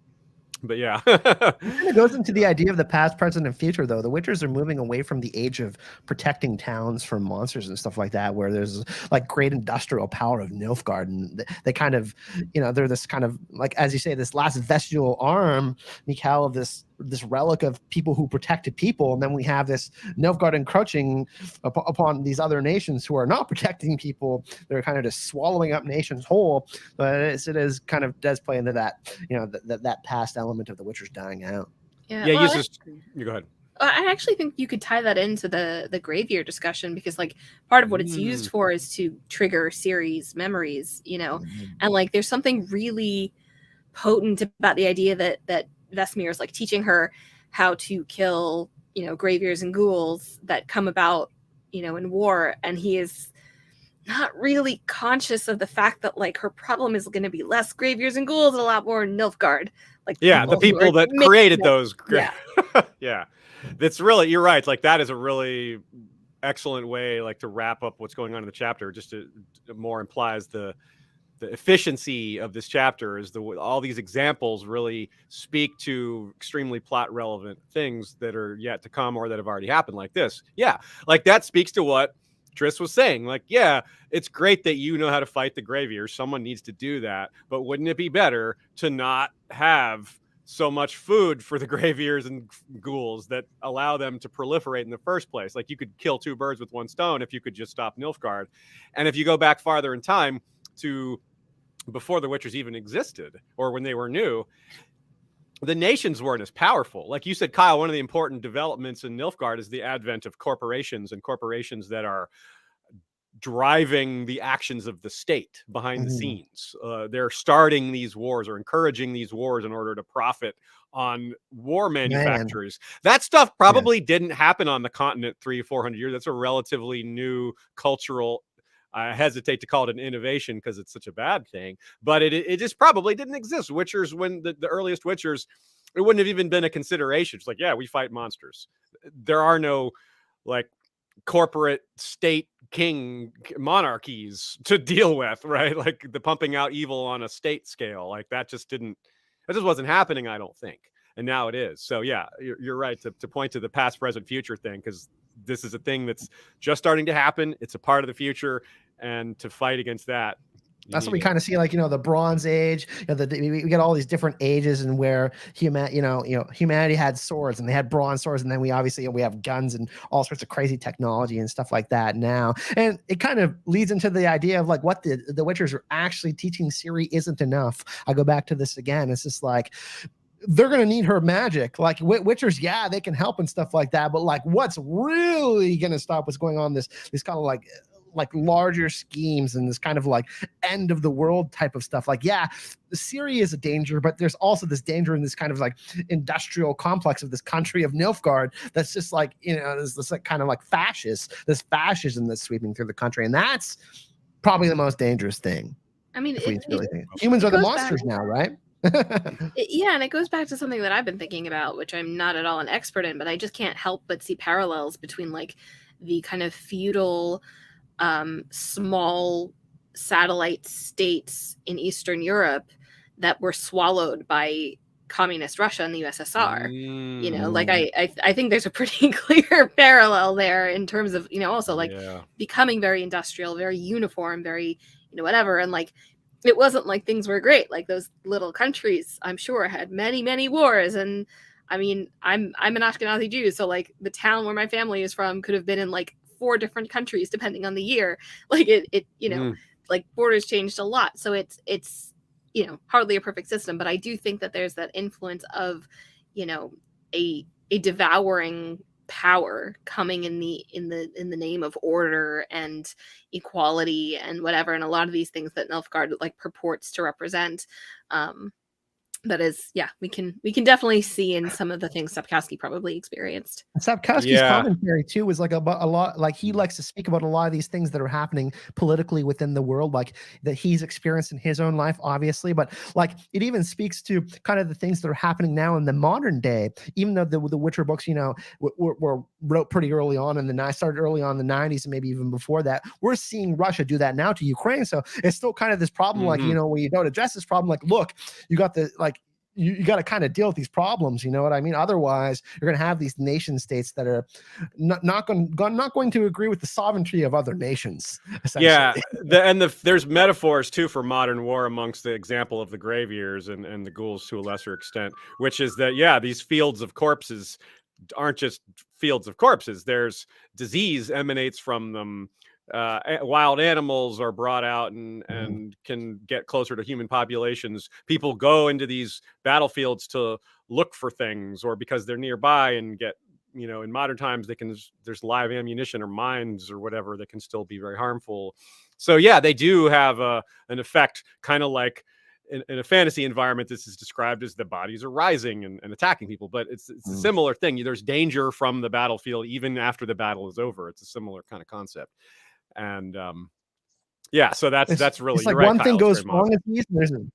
But yeah, it kind of goes into the idea of the past, present, and future, though. The Witchers are moving away from the age of protecting towns from monsters and stuff like that, where there's like great industrial power of Nilfgaard, and they kind of, they're this kind of, like, as you say, this last vestigial arm, Michal, of this relic of people who protected people, and then we have this Nilfgaard encroaching upon these other nations who are not protecting people. They're kind of just swallowing up nations whole. But it is kind of does play into that, that past element of the Witchers dying out. Yeah, you go ahead. I actually think you could tie that into the graveyard discussion, because like part of what it's used for is to trigger series memories, and like there's something really potent about the idea that Vesemir is like teaching her how to kill, graveyards and ghouls that come about, in war, and he is not really conscious of the fact that like her problem is going to be less graveyards and ghouls and a lot more Nilfgaard. Like the people that created those. Yeah. Yeah. That's really, you're right. Like that is a really excellent way like to wrap up what's going on in the chapter. Just to more implies the efficiency of this chapter is all these examples really speak to extremely plot relevant things that are yet to come or that have already happened, like this. Yeah. Like that speaks to what Triss was saying. Like, yeah, it's great that you know how to fight the Gravier. Someone needs to do that. But wouldn't it be better to not have so much food for the Graviers and ghouls that allow them to proliferate in the first place? Like you could kill two birds with one stone if you could just stop Nilfgaard. And if you go back farther in time to before the Witchers even existed or when they were new, the nations weren't as powerful. Like you said, Kyle, one of the important developments in Nilfgaard is the advent of corporations, and corporations that are driving the actions of the state behind the scenes. They're starting these wars or encouraging these wars in order to profit on war manufacturers. That stuff probably didn't happen on the continent 300-400 years. That's a relatively new cultural, I hesitate to call it an innovation because it's such a bad thing, but it just probably didn't exist. Witchers, when the earliest Witchers, it wouldn't have even been a consideration. It's like, yeah, we fight monsters. There are no like corporate state king monarchies to deal with, right? Like the pumping out evil on a state scale. Like that just wasn't happening, I don't think. And now it is. So yeah, you're right to point to the past, present, future thing, because this is a thing that's just starting to happen. It's a part of the future. And to fight against that, that's what we kind of see, like, the Bronze Age. We get all these different ages, and where humanity had swords and they had bronze swords, and then we obviously we have guns and all sorts of crazy technology and stuff like that now. And it kind of leads into the idea of like what the Witchers are actually teaching Ciri isn't enough. I go back to this again. It's just like they're going to need her magic. Like Witchers, yeah, they can help and stuff like that, but like what's really going to stop what's going on this kind of like larger schemes and this kind of like end of the world type of stuff. Like, yeah, Ciri is a danger, but there's also this danger in this kind of like industrial complex of this country of Nilfgaard that's just like, this like kind of like this fascism that's sweeping through the country. And that's probably the most dangerous thing. I mean, humans are the monsters now, right? And it goes back to something that I've been thinking about, which I'm not at all an expert in, but I just can't help but see parallels between like the kind of feudal small satellite states in Eastern Europe that were swallowed by communist Russia and the USSR. Like I think there's a pretty clear parallel there in terms of, also like becoming very industrial, very uniform, very, whatever. And like, it wasn't like things were great. Like those little countries, I'm sure, had many, many wars. And I mean, I'm an Ashkenazi Jew. So like the town where my family is from could have been in like 4 different countries depending on the year. Like it like borders changed a lot. So it's hardly a perfect system, but I do think that there's that influence of a devouring power coming in the name of order and equality and whatever, and a lot of these things that Nilfgaard like purports to represent. That is, we can definitely see in some of the things Sapkowski probably experienced. Sapkowski's commentary too was like a lot, like he likes to speak about a lot of these things that are happening politically within the world, like that he's experienced in his own life, obviously, but like it even speaks to kind of the things that are happening now in the modern day. Even though the Witcher books, were wrote pretty early on, and then I started early on in the 90s and maybe even before that, we're seeing Russia do that now to Ukraine. So it's still kind of this problem, like when you don't address this problem, like look, you got the like. You got to kind of deal with these problems, you know what I mean? Otherwise, you're going to have these nation states that are not going to agree with the sovereignty of other nations. Yeah, there's metaphors too for modern war amongst the example of the Graviers and the ghouls to a lesser extent, which is that these fields of corpses aren't just fields of corpses. There's disease emanates from them. Wild animals are brought out and can get closer to human populations. People go into these battlefields to look for things, or because they're nearby and get in modern times there's live ammunition or mines or whatever that can still be very harmful. So yeah, they do have an effect, kind of like in a fantasy environment. This is described as the bodies are rising and attacking people, but it's a similar thing. There's danger from the battlefield even after the battle is over. It's a similar kind of concept. And yeah, so that's really, it's like you're right, one thing Kyle, goes wrong with these, and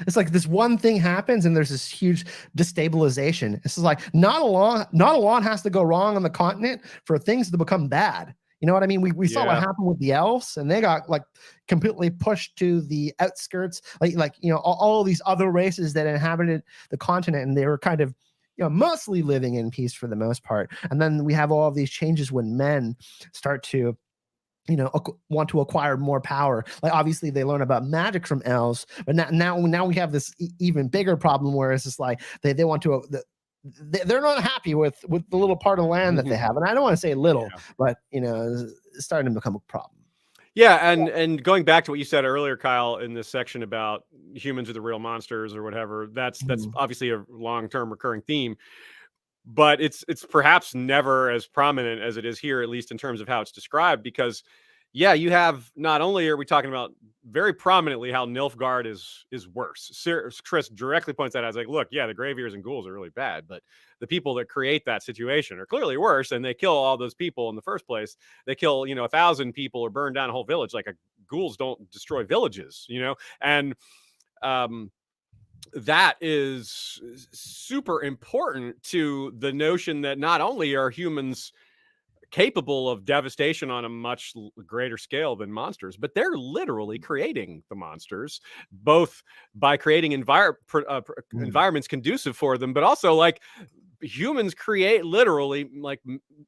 it's like this one thing happens and there's this huge destabilization. This is like not a lot has to go wrong on the continent for things to become bad. You know what I mean? We saw what happened with the elves, and they got like completely pushed to the outskirts, like all these other races that inhabited the continent, and they were kind of mostly living in peace for the most part. And then we have all of these changes when men start to want to acquire more power. Like obviously they learn about magic from elves, but now we have this even bigger problem where it's just like they want to. They're not happy with the little part of land that they have, and I don't want to say little, but it's starting to become a problem. Yeah, and going back to what you said earlier, Kyle, in this section about humans are the real monsters or whatever, that's obviously a long-term recurring theme, but it's perhaps never as prominent as it is here, at least in terms of how it's described, because yeah, you have, not only are we talking about very prominently how Nilfgaard is worse. Triss directly points that out. It's like, look, yeah, the Graveyears and ghouls are really bad, but the people that create that situation are clearly worse, and they kill all those people in the first place. They kill, 1,000 people or burn down a whole village. Like ghouls don't destroy villages, and that is super important to the notion that not only are humans capable of devastation on a much greater scale than monsters, but they're literally creating the monsters, both by creating environments conducive for them, but also like humans create literally like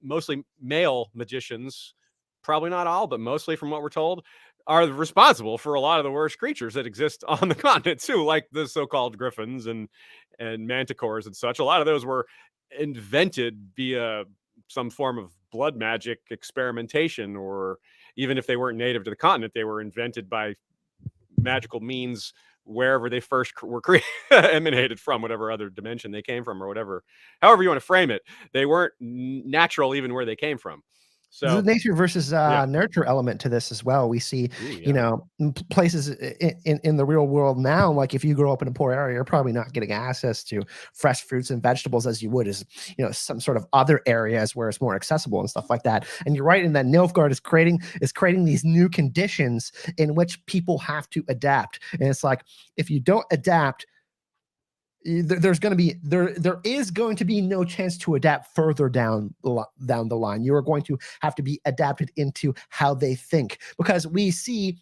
mostly male magicians, probably not all, but mostly from what we're told, are responsible for a lot of the worst creatures that exist on the continent too, like the so-called griffins and manticores and such. A lot of those were invented via some form of blood magic experimentation, or even if they weren't native to the continent, they were invented by magical means wherever they first were emanated from, whatever other dimension they came from, or whatever, however you want to frame it. They weren't natural even where they came from. So there's a nature versus nurture element to this as well. We see, places in the real world now, like if you grow up in a poor area, you're probably not getting access to fresh fruits and vegetables as you would as, some sort of other areas where it's more accessible and stuff like that. And you're right in that Nilfgaard is creating these new conditions in which people have to adapt. And it's like, if you don't adapt, there is going to be no chance to adapt further down the line. You are going to have to be adapted into how they think, because we see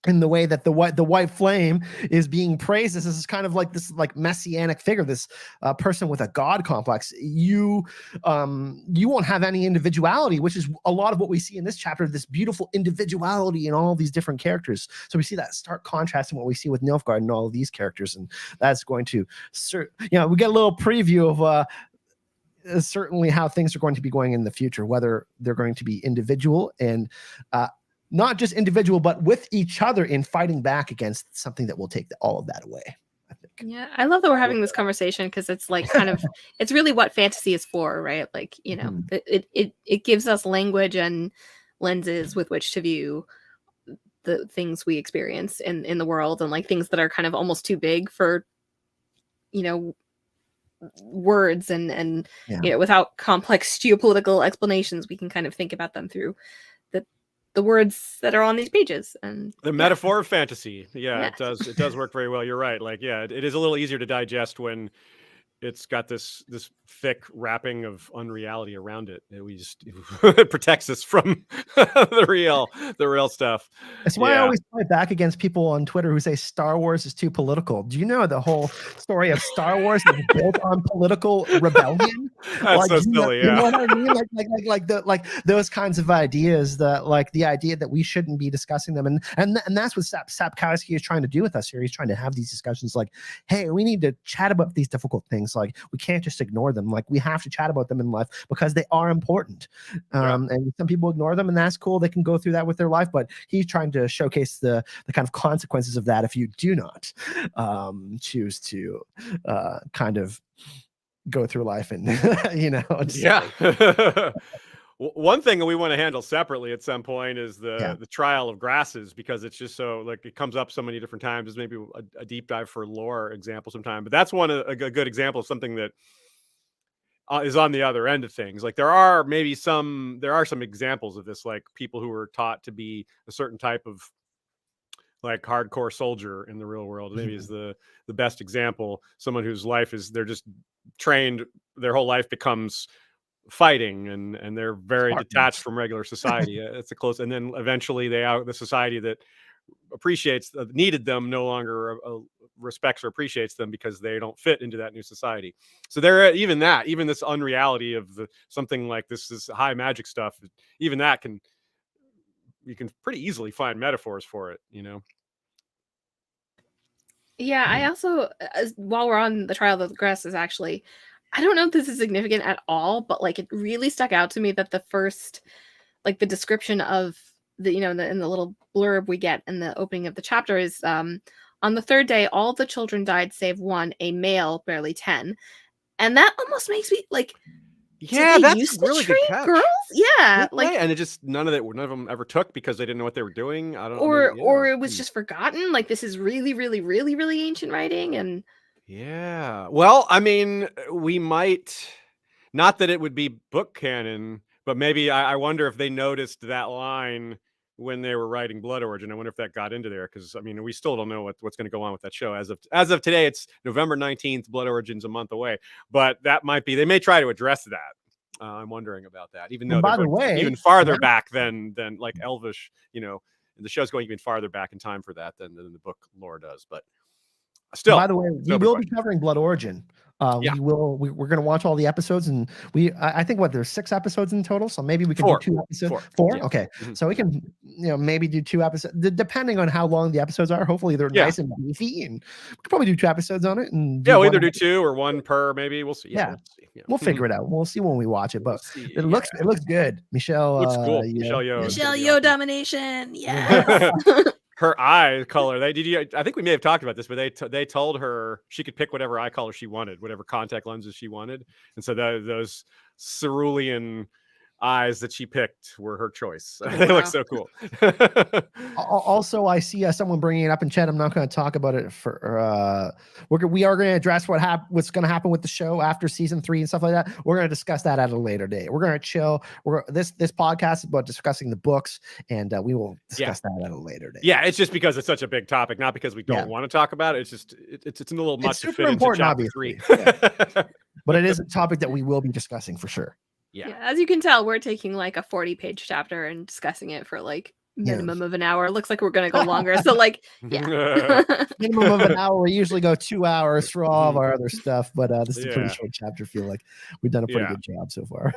in the way that the white flame is being praised as this kind of like this like messianic figure, this person with a god complex. You won't have any individuality, which is a lot of what we see in this chapter, this beautiful individuality in all of these different characters. So we see that stark contrast in what we see with Nilfgaard and all of these characters, and that's going to we get a little preview of certainly how things are going to be going in the future, whether they're going to be individual and not just individual, but with each other in fighting back against something that will take all of that away, I think. Yeah, I love that we're having this conversation, because it's like kind of, it's really what fantasy is for, right? Like, it gives us language and lenses with which to view the things we experience in the world, and like things that are kind of almost too big for, words and without complex geopolitical explanations, we can kind of think about them through the words that are on these pages, and the metaphor of fantasy. It does work very well. You're right. Like, it is a little easier to digest when it's got this thick wrapping of unreality around it. It protects us from the real stuff. That's why I always fight back against people on Twitter who say Star Wars is too political. Do you know the whole story of Star Wars is built on political rebellion? That's so silly. You know what I mean? Like those kinds of ideas, that the idea that we shouldn't be discussing them, and that's what Sapkowski is trying to do with us here. He's trying to have these discussions, like, hey, we need to chat about these difficult things. Like, we can't just ignore them. Like, we have to chat about them in life because they are important. And some people ignore them, and that's cool. They can go through that with their life, but he's trying to showcase the kind of consequences of that if you do not choose to kind of go through life and just, Yeah. One thing we want to handle separately at some point is Yeah. the trial of grasses, because it's just so like it comes up so many different times. As maybe a deep dive for lore example sometime, but that's a good example of something that is on the other end of things. Like there are some examples of this, like people who were taught to be a certain type of like hardcore soldier in the real world. Maybe is the best example. Someone whose life is they're just trained, their whole life becomes fighting, and they're very detached from regular society. It's a close, and then eventually the society that needed them no longer respects or appreciates them because they don't fit into that new society. So even this unreality of something like this is high magic stuff, even that you can pretty easily find metaphors for it, Yeah, I also, while we're on the trial of the grasses, actually, I don't know if this is significant at all, but like it really stuck out to me that the first, like the description of the, in the little blurb we get in the opening of the chapter is, on the third day, all the children died save one, a male, barely 10. And that almost makes me like, yeah, did they that's used to really good train catch. girls? Yeah, like, and it just none of them ever took because they didn't know what they were doing. I don't know. or it was just forgotten. Like this is really, really, really, really ancient writing, and Yeah. Well, I mean, we might not that it would be book canon, but maybe I wonder if they noticed that line when they were writing Blood Origin. I wonder if that got into there, because I mean, we still don't know what's going to go on with that show as of today. It's November 19th. Blood Origin's a month away, but that might be they may try to address that. I'm wondering about that, even though by they're the way, even farther back than like Elvish. The show's going even farther back in time for that than the book lore does, but. Still, by the way, we will be covering Blood Origin. Yeah. We're going to watch all the episodes, and I think there's 6 episodes in total, so maybe we can Four. do 2 episodes. 4. Yeah. Okay. So we can maybe do 2 episodes depending on how long the episodes are. Hopefully they're nice and beefy, and we could probably do 2 episodes on it, and we'll either do 2 or 1 per, maybe. We'll see. We'll see. We'll figure it out. We'll see when we watch it, but it looks good. Michelle looks cool. Michelle Yeoh domination. Yeah. Her eye color. I think we may have talked about this, but they told her she could pick whatever eye color she wanted, whatever contact lenses she wanted, and so those cerulean eyes that she picked were her choice. They look so cool. Also, I see someone bringing it up in chat. I'm not going to talk about it for. We are going to address what's going to happen with the show after season 3 and stuff like that. We're going to discuss that at a later date. We're going to chill. This podcast is about discussing the books, and we will discuss that at a later date. Yeah, it's just because it's such a big topic, not because we don't want to talk about it. It's just it's a little much to fit into chapter 3. But it is a topic that we will be discussing for sure. Yeah, as you can tell, we're taking like a 40-page chapter and discussing it for like minimum of an hour. It looks like we're going to go longer. So like, minimum of an hour. We usually go 2 hours for all of our other stuff, but this is a pretty short chapter. I feel like we've done a pretty good job so far.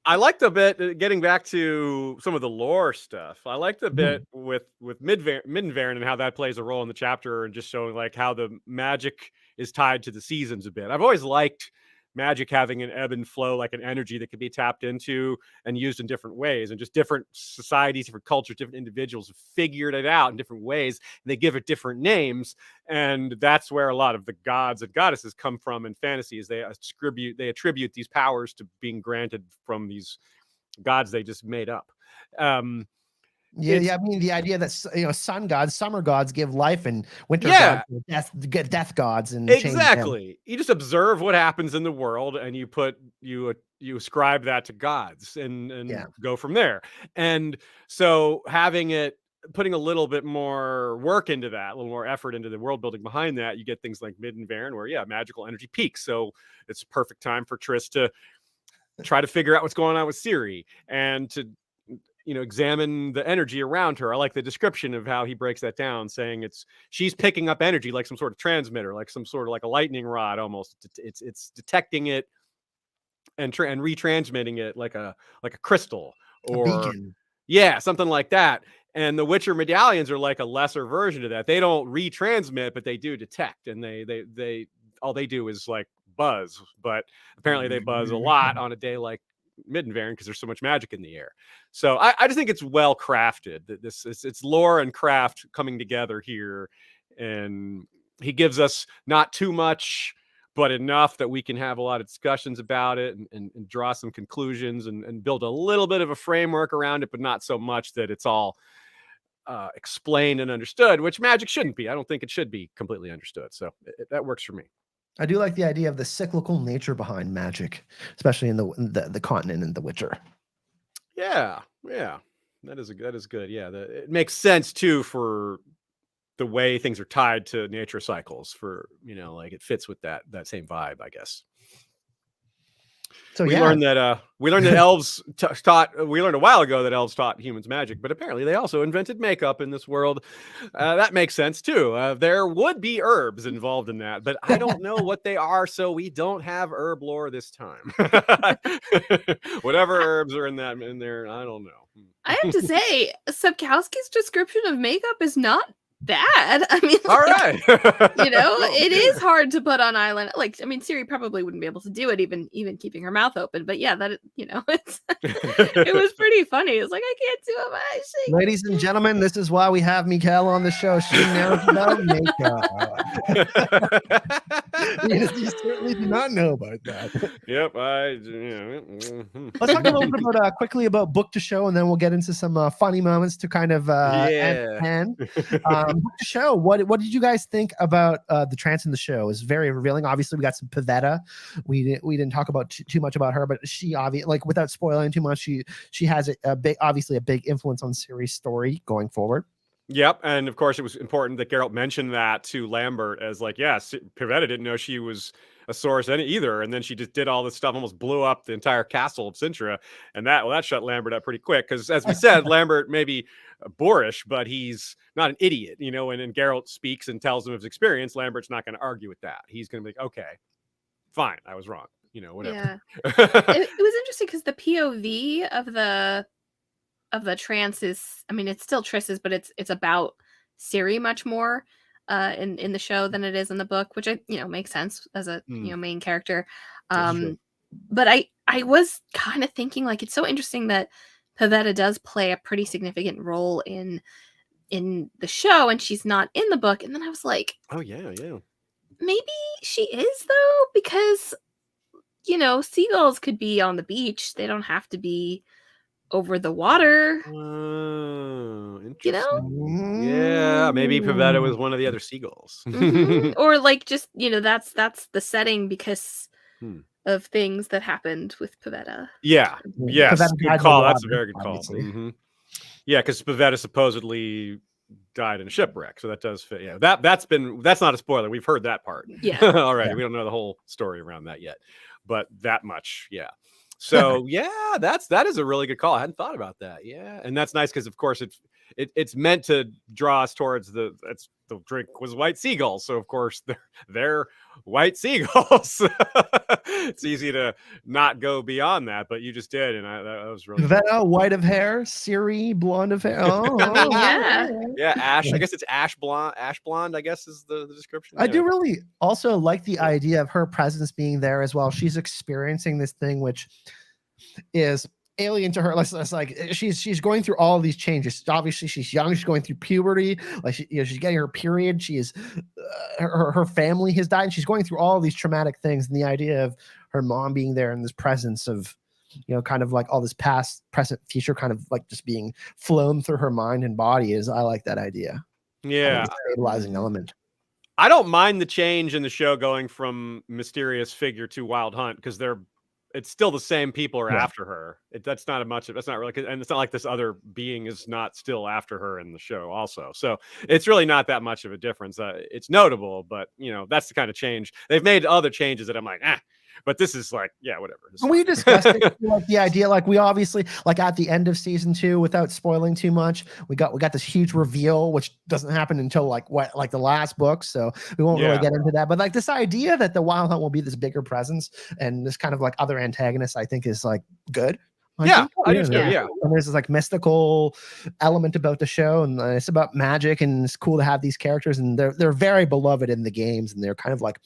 I liked a bit, getting back to some of the lore stuff. I liked a bit with Middenvern and how that plays a role in the chapter, and just showing like how the magic is tied to the seasons a bit. I've always liked magic having an ebb and flow, like an energy that can be tapped into and used in different ways, and just different societies, different cultures, different individuals have figured it out in different ways, and they give it different names. And that's where a lot of the gods and goddesses come from in fantasy, is they attribute these powers to being granted from these gods they just made up. I mean, the idea that sun gods, summer gods give life, and winter gods, death gods, and exactly. You just observe what happens in the world, and you ascribe that to gods, and go from there. And so putting a little bit more work into that, a little more effort into the world building behind that, you get things like Middenvern, where magical energy peaks. So it's perfect time for Triss to try to figure out what's going on with Ciri, and to examine the energy around her. I like the description of how he breaks that down, saying she's picking up energy like some sort of transmitter, like some sort of like a lightning rod almost. It's detecting it and retransmitting it like a crystal or a beacon. Yeah, something like that. And the Witcher medallions are like a lesser version of that. They don't retransmit, but they do detect, and they all they do is like buzz, but apparently they buzz a lot on a day like Middenvern because there's so much magic in the air. So I just think it's well crafted. That it's lore and craft coming together here, and he gives us not too much but enough that we can have a lot of discussions about it and draw some conclusions and build a little bit of a framework around it, but not so much that it's all explained and understood, which magic shouldn't be. I don't think it should be completely understood. So that works for me. I do like the idea of the cyclical nature behind magic, especially in the continent in The Witcher. Yeah, that is good. Yeah, it makes sense too for the way things are tied to nature cycles. For like it fits with that same vibe, I guess. So we learned that elves taught. We learned a while ago that elves taught humans magic, but apparently they also invented makeup in this world. That makes sense too. There would be herbs involved in that, but I don't know what they are, so we don't have herb lore this time. Whatever herbs are in there, I don't know. I have to say, Sapkowski's description of makeup is not bad. I mean, all right. It is hard to put on eyeliner. Like, I mean, Siri probably wouldn't be able to do it, even keeping her mouth open. But yeah, it's it was pretty funny. It's like, I can't do it. Ladies and gentlemen, this is why we have Michal on the show. She knows about makeup. You certainly do not know about that. Yep. Let's talk a little bit about quickly about book to show, and then we'll get into some funny moments to kind of end. Book to show. What did you guys think about the trance in the show? It was very revealing. Obviously, we got some Pavetta. We didn't talk about too much about her, but she obviously, like, without spoiling too much, she has a big influence on Ciri's story going forward. Yep, and of course, it was important that Geralt mentioned that to Lambert as like, yes, Pavetta didn't know she was a source either, and then she just did all this stuff, almost blew up the entire castle of Sintra, and that shut Lambert up pretty quick, because as we said, Lambert may be boorish, but he's not an idiot, and Geralt speaks and tells him of his experience, Lambert's not going to argue with that. He's going to be like, okay, fine, I was wrong, whatever. Yeah. it was interesting because the POV of the trance is, I mean, it's still Triss's, but it's about Ciri much more in the show than it is in the book, which makes sense as a main character. But I was kind of thinking, like, it's so interesting that Pavetta does play a pretty significant role in the show, and she's not in the book. And then I was like, oh yeah, maybe she is, though, because seagulls could be on the beach; they don't have to be over the water. Interesting. Yeah, maybe Pavetta was one of the other seagulls. Or like, just that's the setting because of things that happened with Pavetta. Yes, good call. That's a very good call. Yeah, because Pavetta supposedly died in a shipwreck, so that does fit. Yeah, that's not a spoiler. We've heard that part. Yeah. Already, we don't know the whole story around that yet, but that much, yeah. So yeah, that is a really good call. I hadn't thought about that. Yeah, and that's nice because of course it's meant to draw us towards the drink was white seagulls. So of course they're white seagulls. It's easy to not go beyond that, but you just did, and that was really Pavetta, white of hair, Ciri, blonde of hair. Yeah, ash. I guess it's ash blonde. Ash blonde, I guess, is the description. I do really also like the idea of her presence being there as well. She's experiencing this thing which is alien to her. Like she's going through all of these changes. Obviously, she's young. She's going through puberty. Like she's getting her period. She is her family has died. And she's going through all of these traumatic things. And the idea of her mom being there in this presence of kind of like all this past, present, future, kind of like just being flown through her mind and body I like that idea. Yeah, stabilizing element. I don't mind the change in the show going from mysterious figure to Wild Hunt because it's still the same people are after her. That's not really, and it's not like this other being is not still after her in the show also. So it's really not that much of a difference. It's notable, but that's the kind of change. They've made other changes that I'm like, but this is like, yeah, whatever. We discussed it, like the idea, like we obviously, like at the end of season 2, without spoiling too much, we got this huge reveal, which doesn't happen until like the last book. So we won't really get into that. But like this idea that the Wild Hunt will be this bigger presence and this kind of like other antagonist, I think is like good. I do too. Yeah. And there's this like mystical element about the show, and it's about magic, and it's cool to have these characters, and they're very beloved in the games, and they're kind of like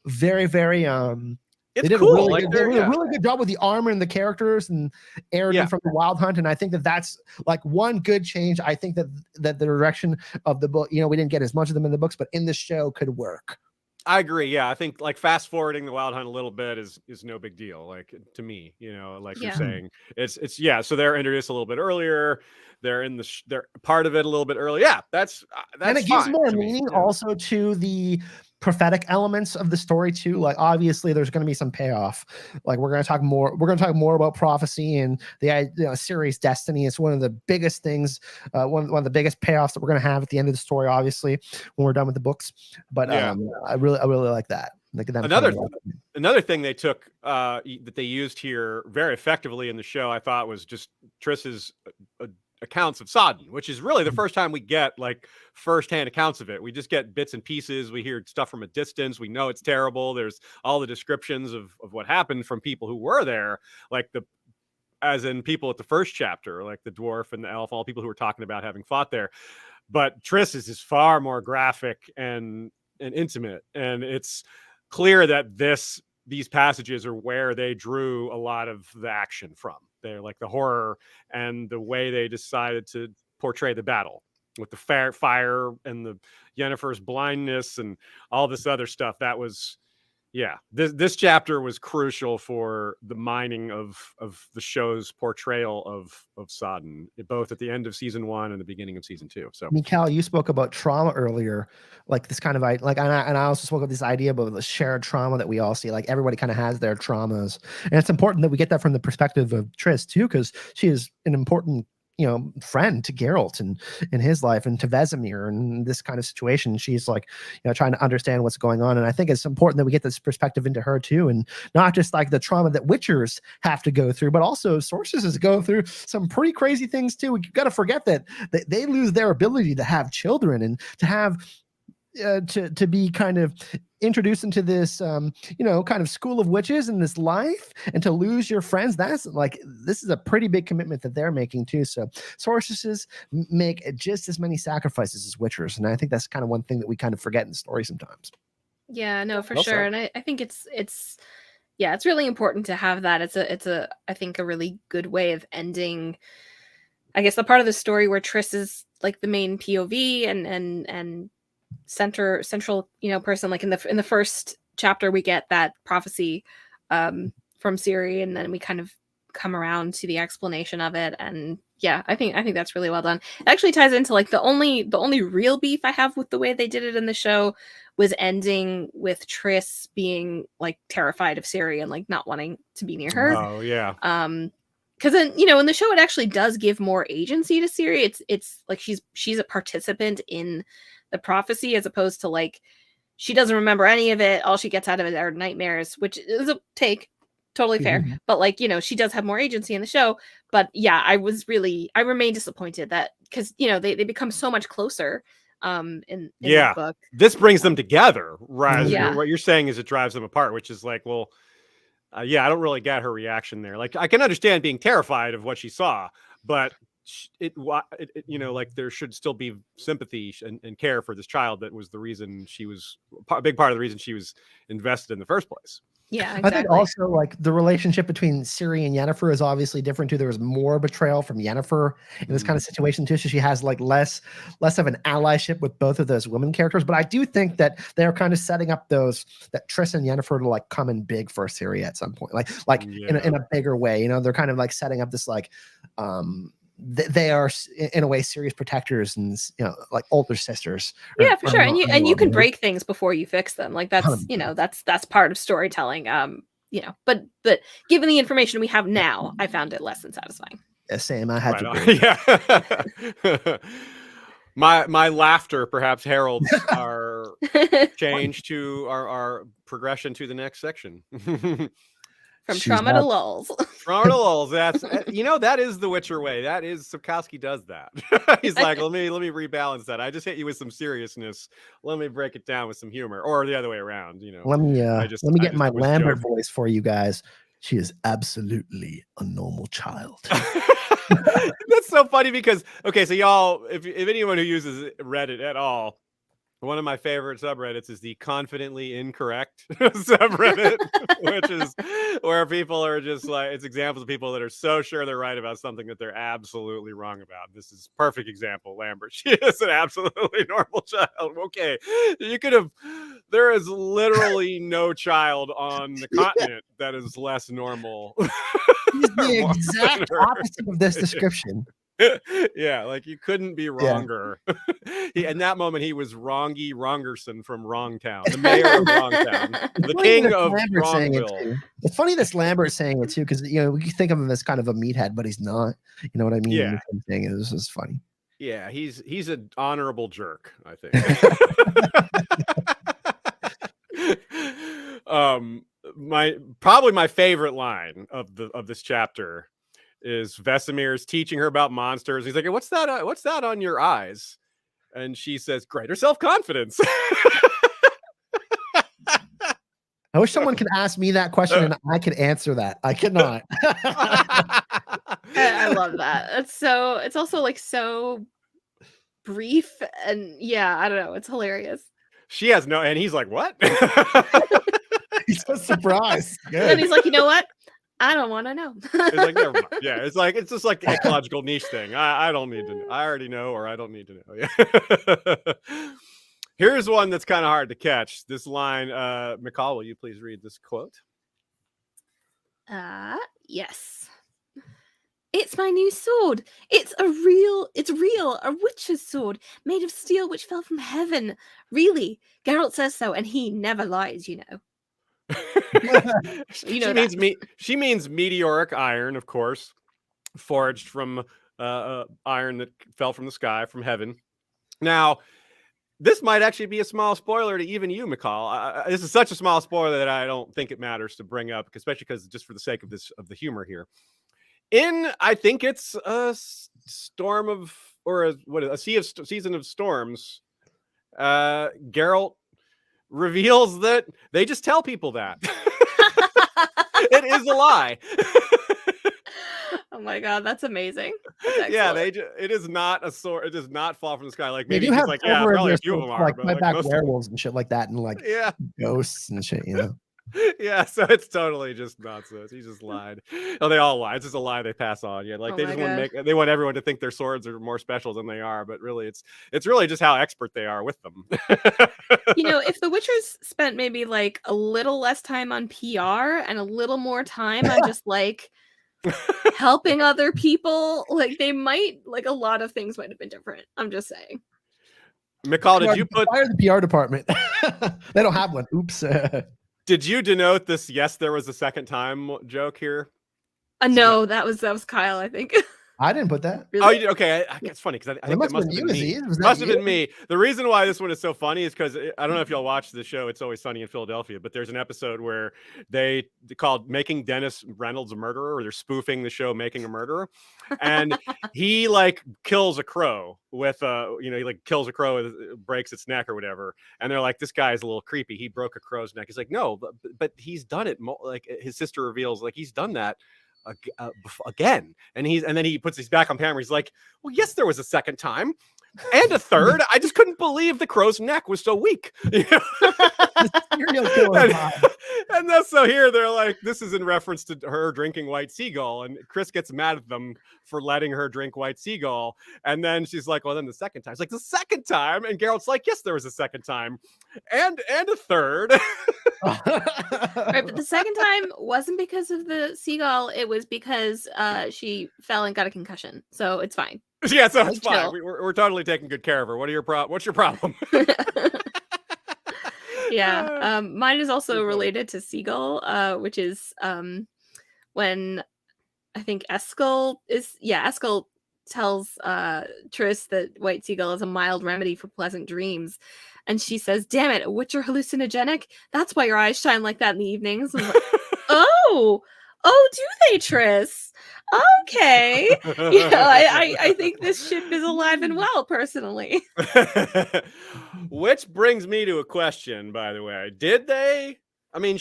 very, very It's they did cool. they did a really good job with the armor and the characters and Airden from the Wild Hunt. And I think that's like one good change. I think that the direction of the book, we didn't get as much of them in the books, but in the show could work. I agree. Yeah, I think like fast forwarding the Wild Hunt a little bit is no big deal. Like to me, like you're Yeah. saying, it's yeah. So they're introduced a little bit earlier. They're in they're part of it a little bit earlier. Yeah, that's And it gives fine more to me. meaning Yeah. also to the prophetic elements of the story too. Like obviously there's going to be some payoff. Like we're going to talk more about prophecy and the series destiny. It's one of the biggest things, one of the biggest payoffs that we're going to have at the end of the story, obviously, when we're done with the books. But Yeah. I really like that. Like them Another thing they took that they used here very effectively in the show, I thought, was just Triss's accounts of Sodden, which is really the first time we get like firsthand accounts of it. We just get bits and pieces. We hear stuff from a distance. We know it's terrible. There's all the descriptions of what happened from people who were there, like as in people at the first chapter, like the dwarf and the elf, all people who were talking about having fought there. But Triss is far more graphic and intimate, and it's clear that these passages are where they drew a lot of the action from. They're like the horror and the way they decided to portray the battle with the fire and the Yennefer's blindness and all this other stuff. That was, yeah, this chapter was crucial for the mining of the show's portrayal of Sodden, both at the end of season 1 and the beginning of season 2. So, Michal, you spoke about trauma earlier, like this kind of like, and I also spoke about this idea about the shared trauma that we all see. Like everybody kind of has their traumas, and it's important that we get that from the perspective of Triss too, because she is an important friend to Geralt and in his life, and to Vesemir and this kind of situation. She's like, trying to understand what's going on. And I think it's important that we get this perspective into her too, and not just like the trauma that Witchers have to go through, but also sorceresses go through some pretty crazy things too. We've got to forget that they lose their ability to have children and to have to be kind of introduced into this kind of school of witches in this life, and to lose your friends. That's like, this is a pretty big commitment that they're making too. So sorceresses make just as many sacrifices as witchers, and I think that's kind of one thing that we kind of forget in the story sometimes. Yeah, no, for Well sure. said. And I think it's really important to have that. It's a I think a really good way of ending, I guess, the part of the story where Triss is like the main POV and central person. Like in the first chapter we get that prophecy from Ciri, and then we kind of come around to the explanation of it. And yeah, I think that's really well done. It actually ties into like the only real beef I have with the way they did it in the show was ending with Triss being like terrified of Ciri and like not wanting to be near her. Oh yeah. Because then in the show it actually does give more agency to Ciri. It's like she's a participant in the prophecy, as opposed to like she doesn't remember any of it. All she gets out of it are nightmares, which is a take, totally fair. Mm-hmm. But like she does have more agency in the show. But yeah, I remain disappointed that, because they become so much closer in the book. This brings them together, right? Yeah. What you're saying is it drives them apart, which is like, well, yeah, I don't really get her reaction there. Like, I can understand being terrified of what she saw, but like there should still be sympathy and care for this child. That was the reason she was a big part of the reason she was invested in the first place. Yeah, exactly. I think also like the relationship between Ciri and Yennefer is obviously different too. There was more betrayal from Yennefer in this kind of situation too. So she has like less of an allyship with both of those women characters. But I do think that they're kind of setting up that Triss and Yennefer to like come in big for Ciri at some point, like in a bigger way. They're kind of like setting up this like they are in a way Ciri's protectors and like older sisters. Yeah, for sure. And you can break things before you fix them. Like that's that's part of storytelling. But given the information we have now, I found it less than satisfying. Yeah, same. I had to. Yeah. My laughter perhaps heralds our change to our progression to the next section. From trauma to lulls. Trauma to lulls. That's that is the Witcher way. That is, Sapkowski does that. He's like, let me rebalance that. I just hit you with some seriousness. Let me break it down with some humor, or the other way around. Let me get my Lambert voice for you guys. She is absolutely a normal child. That's so funny because so y'all, if anyone who uses Reddit at all, one of my favorite subreddits is the confidently incorrect subreddit, which is where people are just like, it's examples of people that are so sure they're right about something that they're absolutely wrong about. This is perfect example. Lambert, she is an absolutely normal child. Okay, you could have. There is literally no child on the continent that is less normal. He's the exact opposite of this description. Yeah, like you couldn't be wronger. In that moment, he was Wrongy Wrongerson from Wrongtown, the mayor of Wrongtown, the king of Wrongville. It's funny this Lambert's saying it too, because we think of him as kind of a meathead, but he's not. You know what I mean? Yeah, saying it. This is funny. Yeah, he's an honorable jerk, I think. Probably my favorite line of this chapter is Vesemir's teaching her about monsters. He's like, "What's that on your eyes?" And she says, "Greater self-confidence." I wish someone could ask me that question and I could answer that. I cannot. I love that. It's also like so brief, and yeah, I don't know. It's hilarious. She has no, and he's like, "What?" He's so surprised. Good. And he's like, "You know what? I don't want to know." It's like, never mind. Yeah, it's just like the ecological niche thing. I don't need to know. I already know, or I don't need to know. Yeah. Here's one that's kind of hard to catch. This line, Michal, will you please read this quote? Yes. "It's my new sword. It's real, a witcher's sword, made of steel which fell from heaven. Really, Geralt says so, and he never lies, you know." She means meteoric iron, of course, forged from iron that fell from the sky, from heaven. Now, this might actually be a small spoiler to even you, Michal. This is such a small spoiler that I don't think it matters to bring up, especially because just for the sake of the humor here. I think it's a storm of, or a season of storms. Geralt reveals that they just tell people that it is a lie. Oh my god, that's amazing. Yeah, it is not a sword. It does not fall from the sky. Like maybe he's like, yeah, probably a few of them are, like but my like back werewolves and shit like that, and like ghosts and shit. Yeah, so it's totally just nonsense. He just lied. Oh, they all lie. It's just a lie they pass on. Yeah, like they just they want everyone to think their swords are more special than they are, but really it's really just how expert they are with them. If the Witchers spent maybe like a little less time on PR and a little more time on just like helping other people, like they might, like a lot of things might have been different. I'm just saying. Michal, did you fire the PR department? They don't have one. Oops. Did you denote this? Yes, there was a second time joke here. No, that was Kyle, I think. I didn't put that. Really? Oh, you did? Okay. It's funny because I think that must have been me. Must have been me. The reason why this one is so funny is because I don't know if y'all watch the show It's Always Sunny in Philadelphia, but there's an episode where they called Making Dennis Reynolds a Murderer, or they're spoofing the show Making a Murderer. And he like kills a crow with he like kills a crow, breaks its neck or whatever. And they're like, this guy is a little creepy. He broke a crow's neck. He's like, no, but he's done it. Like his sister reveals, like he's done that again, and then he puts his back on camera. He's like, well, yes, there was a second time and a third. I just couldn't believe the crow's neck was so weak. And that's so here they're like, this is in reference to her drinking White Seagull, and Chris gets mad at them for letting her drink White Seagull, and then she's like, well, then the second time. It's like, the second time? And Geralt's like, yes, there was a second time and a third. Right, but the second time wasn't because of the seagull. It was because she fell and got a concussion, so it's fine. Yeah, so it's fine. We're totally taking good care of her. What's your problem? Yeah, mine is also related to seagull, which is when I think Eskel tells Triss that White Seagull is a mild remedy for pleasant dreams. And she says, damn it, a Witcher hallucinogenic? That's why your eyes shine like that in the evenings. Like, oh, do they, Triss? Okay. I think this ship is alive and well, personally. Which brings me to a question, by the way. Did they? I mean,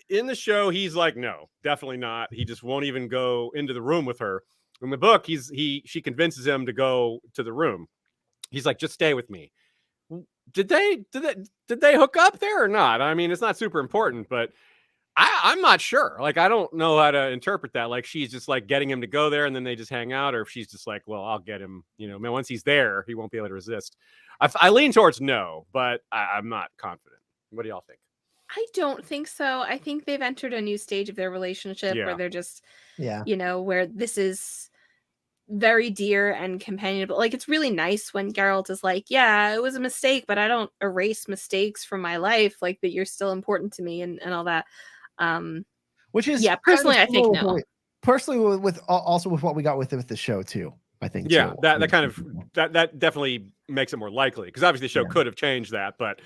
in the show, he's like, no, definitely not. He just won't even go into the room with her. In the book, she convinces him to go to the room. He's like, just stay with me. Did they hook up there or not? I mean, it's not super important, but I'm not sure. Like, I don't know how to interpret that. Like, she's just like getting him to go there and then they just hang out, or if she's just like, well, I'll get him, man, once he's there, he won't be able to resist. I lean towards no, but I'm not confident. What do y'all think? I don't think so. I think they've entered a new stage of their relationship where they're just, where this is very dear and companionable. Like, it's really nice when Geralt is like, yeah, it was a mistake, but I don't erase mistakes from my life. Like, that you're still important to me and all that. Which is personally, I think no. Personally, with also with what we got with the show too. I think that kind of that definitely makes it more likely, because obviously the show could have changed that, but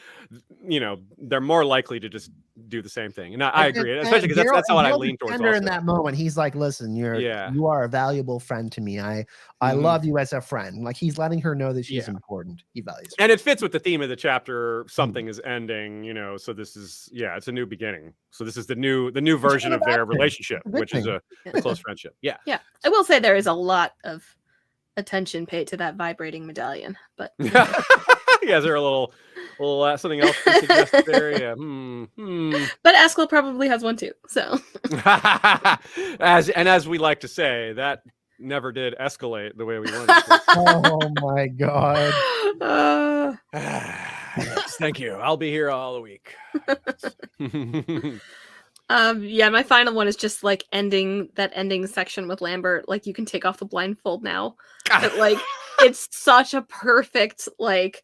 they're more likely to just do the same thing. And I agree, especially because that's what I lean towards. In that moment, he's like, "Listen, you are a valuable friend to me. I love you as a friend." Like, he's letting her know that she's important. He values her. And it fits with the theme of the chapter. Something is ending, so this is it's a new beginning. So this is the new version of their relationship, which is a close friendship. Yeah. I will say there is a lot of attention paid to that vibrating medallion, but you guys are a little something else to suggest there. But Askel probably has one too, so as we like to say, that never did escalate the way we wanted to. Oh my god. Yes, thank you. I'll be here all the week. My final one is just like ending section with Lambert. Like, you can take off the blindfold now. But, like, it's such a perfect, like,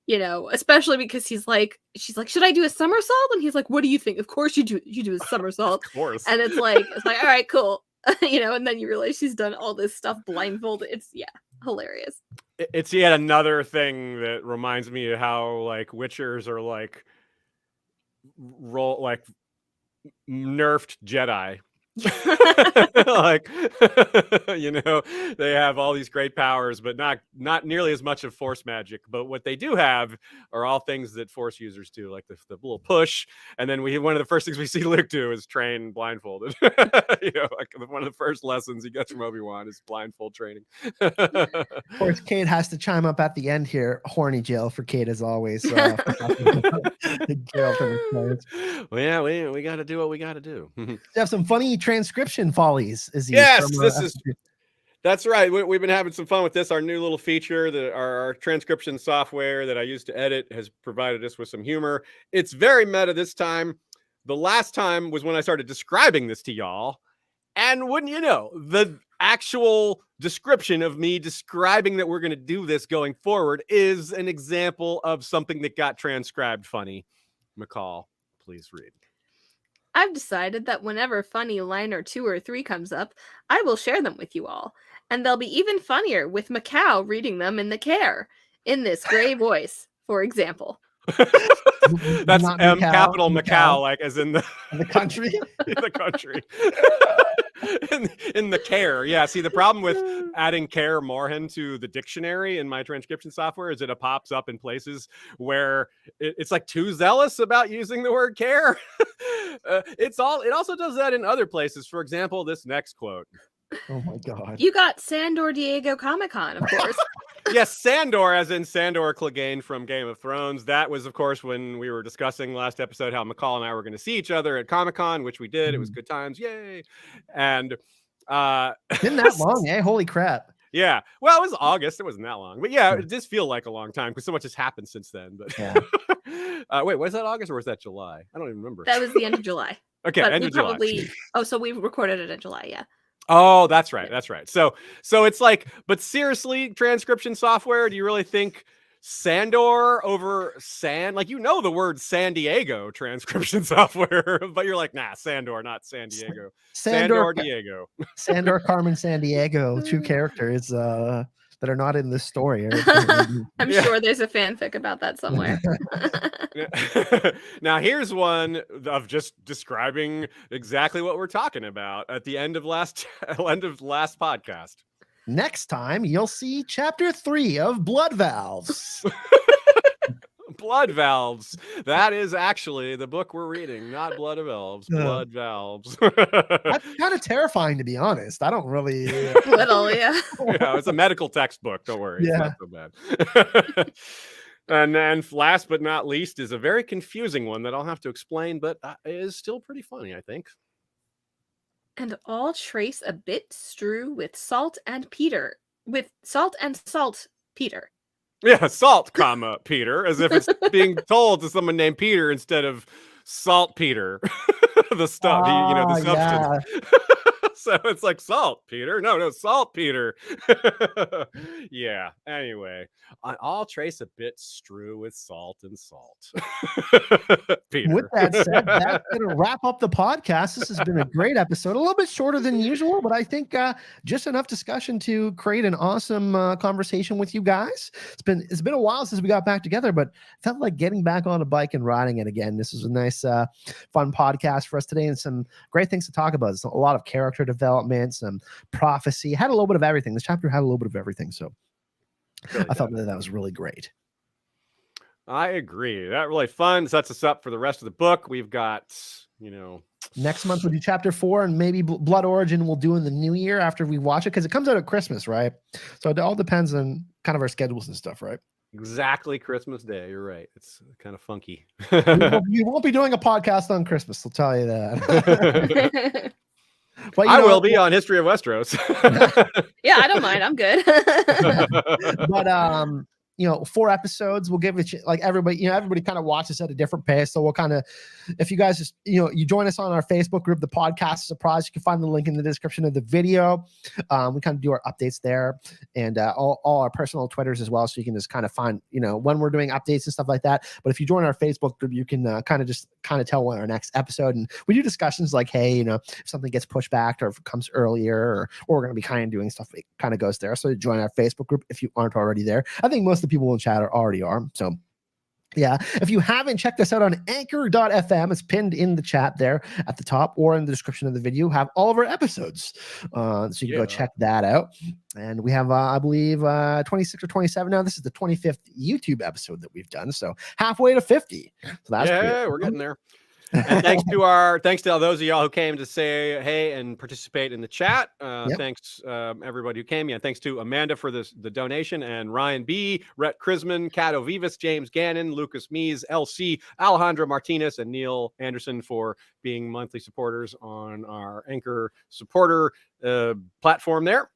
especially because she's like, should I do a somersault? And he's like, what do you think? Of course you do a somersault. Of course. And it's like, all right, cool. And then you realize she's done all this stuff blindfolded. It's hilarious. It's yet another thing that reminds me of how, like, Witchers are like nerfed Jedi. Like, they have all these great powers, but not nearly as much of force magic. But what they do have are all things that force users do, like the little push. And then one of the first things we see Luke do is train blindfolded. Like, one of the first lessons he gets from Obi-Wan is blindfold training. Of course, Kate has to chime up at the end here. Horny Jill for Kate, as always. We got to do what we got to do. You have some funny transcription follies, Aziz. Yes, that's right. We've been having some fun with this. Our new little feature, our transcription software that I use to edit, has provided us with some humor. It's very meta this time. The last time was when I started describing this to y'all, and wouldn't you know, the actual description of me describing that we're going to do this going forward is an example of something that got transcribed funny. Michal, please read. I've decided that whenever funny line or 2 or 3 comes up, I will share them with you all. And they'll be even funnier with Michal reading them in the care, in this gray voice, for example. That's capital Michal, like as in the country. The country. in the care. Yeah. See, the problem with adding care Morhen to the dictionary in my transcription software is that it pops up in places where it's like too zealous about using the word care. It also does that in other places. For example, this next quote. Oh my god. You got Sandor Diego Comic-Con, of course. Yes, Sandor, as in Sandor Clegane from Game of Thrones. That was, of course, when we were discussing last episode how Michal and I were going to see each other at Comic-Con, which we did. It was good times. Yay. And been that long, eh? Holy crap. Yeah. Well, it was August. It wasn't that long. But yeah, it does feel like a long time because so much has happened since then. But wait, was that August or was that July? I don't even remember. That was the end of July. Okay, but end of July. So we recorded it in July, yeah. Oh, that's right. That's right. So it's like, but seriously, transcription software, do you really think Sandor over like, the word San Diego transcription software, but you're like, nah, Sandor, not San Diego. Sandor Diego. Sandor, Carmen San Diego, 2 characters that are not in this story. I'm sure there's a fanfic about that somewhere. Now here's one of just describing exactly what we're talking about at the end of last podcast. Next time you'll see chapter 3 of Blood Valves. Blood Valves. That is actually the book we're reading, not Blood of Elves. Blood Valves. That's kind of terrifying, to be honest. I don't really. Little, yeah. Yeah, it's a medical textbook. Don't worry. Yeah. It's not so bad. And then last but not least is a very confusing one that I'll have to explain, but is still pretty funny, I think. And all trace a bit strew with salt and Peter. With salt and salt, Peter. Yeah, salt, comma, Peter, as if it's being told to someone named Peter instead of saltpeter, the stuff, the substance. Yeah. So it's like salt, Peter. No, saltpeter. Yeah. Anyway, I'll trace a bit strew with salt and salt. Peter. With that said, that's going to wrap up the podcast. This has been a great episode, a little bit shorter than usual, but I think just enough discussion to create an awesome conversation with you guys. It's been a while since we got back together, but felt like getting back on a bike and riding it again. This is a nice, fun podcast for us today, and some great things to talk about. It's a lot of character development, some prophecy, had a little bit of everything. This chapter had a little bit of everything, so really I thought that was really great. I agree. That really fun. Sets us up for the rest of the book. We've got, next month we'll do chapter 4, and maybe Blood Origin we'll do in the new year after we watch it, because it comes out at Christmas, right? So it all depends on kind of our schedules and stuff, right? Exactly, Christmas Day. You're right. It's kind of funky. We won't be doing a podcast on Christmas, I'll tell you that. But I will be on History of Westeros. Yeah, I don't mind. I'm good. But 4 episodes, we'll give it like everybody, everybody kind of watches at a different pace. So we'll kind of, if you guys just, you join us on our Facebook group, the podcast surprise, you can find the link in the description of the video. We kind of do our updates there, and all our personal Twitters as well. So you can just kind of find, when we're doing updates and stuff like that. But if you join our Facebook group, you can kind of tell when our next episode, and we do discussions like, hey, if something gets pushed back or if it comes earlier, or we're going to be kind of doing stuff, it kind of goes there. So join our Facebook group if you aren't already there. I think most of the people in chat already are. So yeah, if you haven't checked us out on anchor.fm, it's pinned in the chat there at the top, or in the description of the video, have all of our episodes. So you can go check that out. And we have, I believe, 26 or 27 now. This is the 25th YouTube episode that we've done. So halfway to 50. So that's pretty we're getting there. And thanks to all those of y'all who came to say hey and participate in the chat. Thanks everybody who came. Yeah, thanks to Amanda for the donation, and Ryan B, Rhett Krisman, Cato Vivas, James Gannon, Lucas Mees, LC, Alejandro Martinez, and Neil Anderson for being monthly supporters on our Anchor supporter platform there.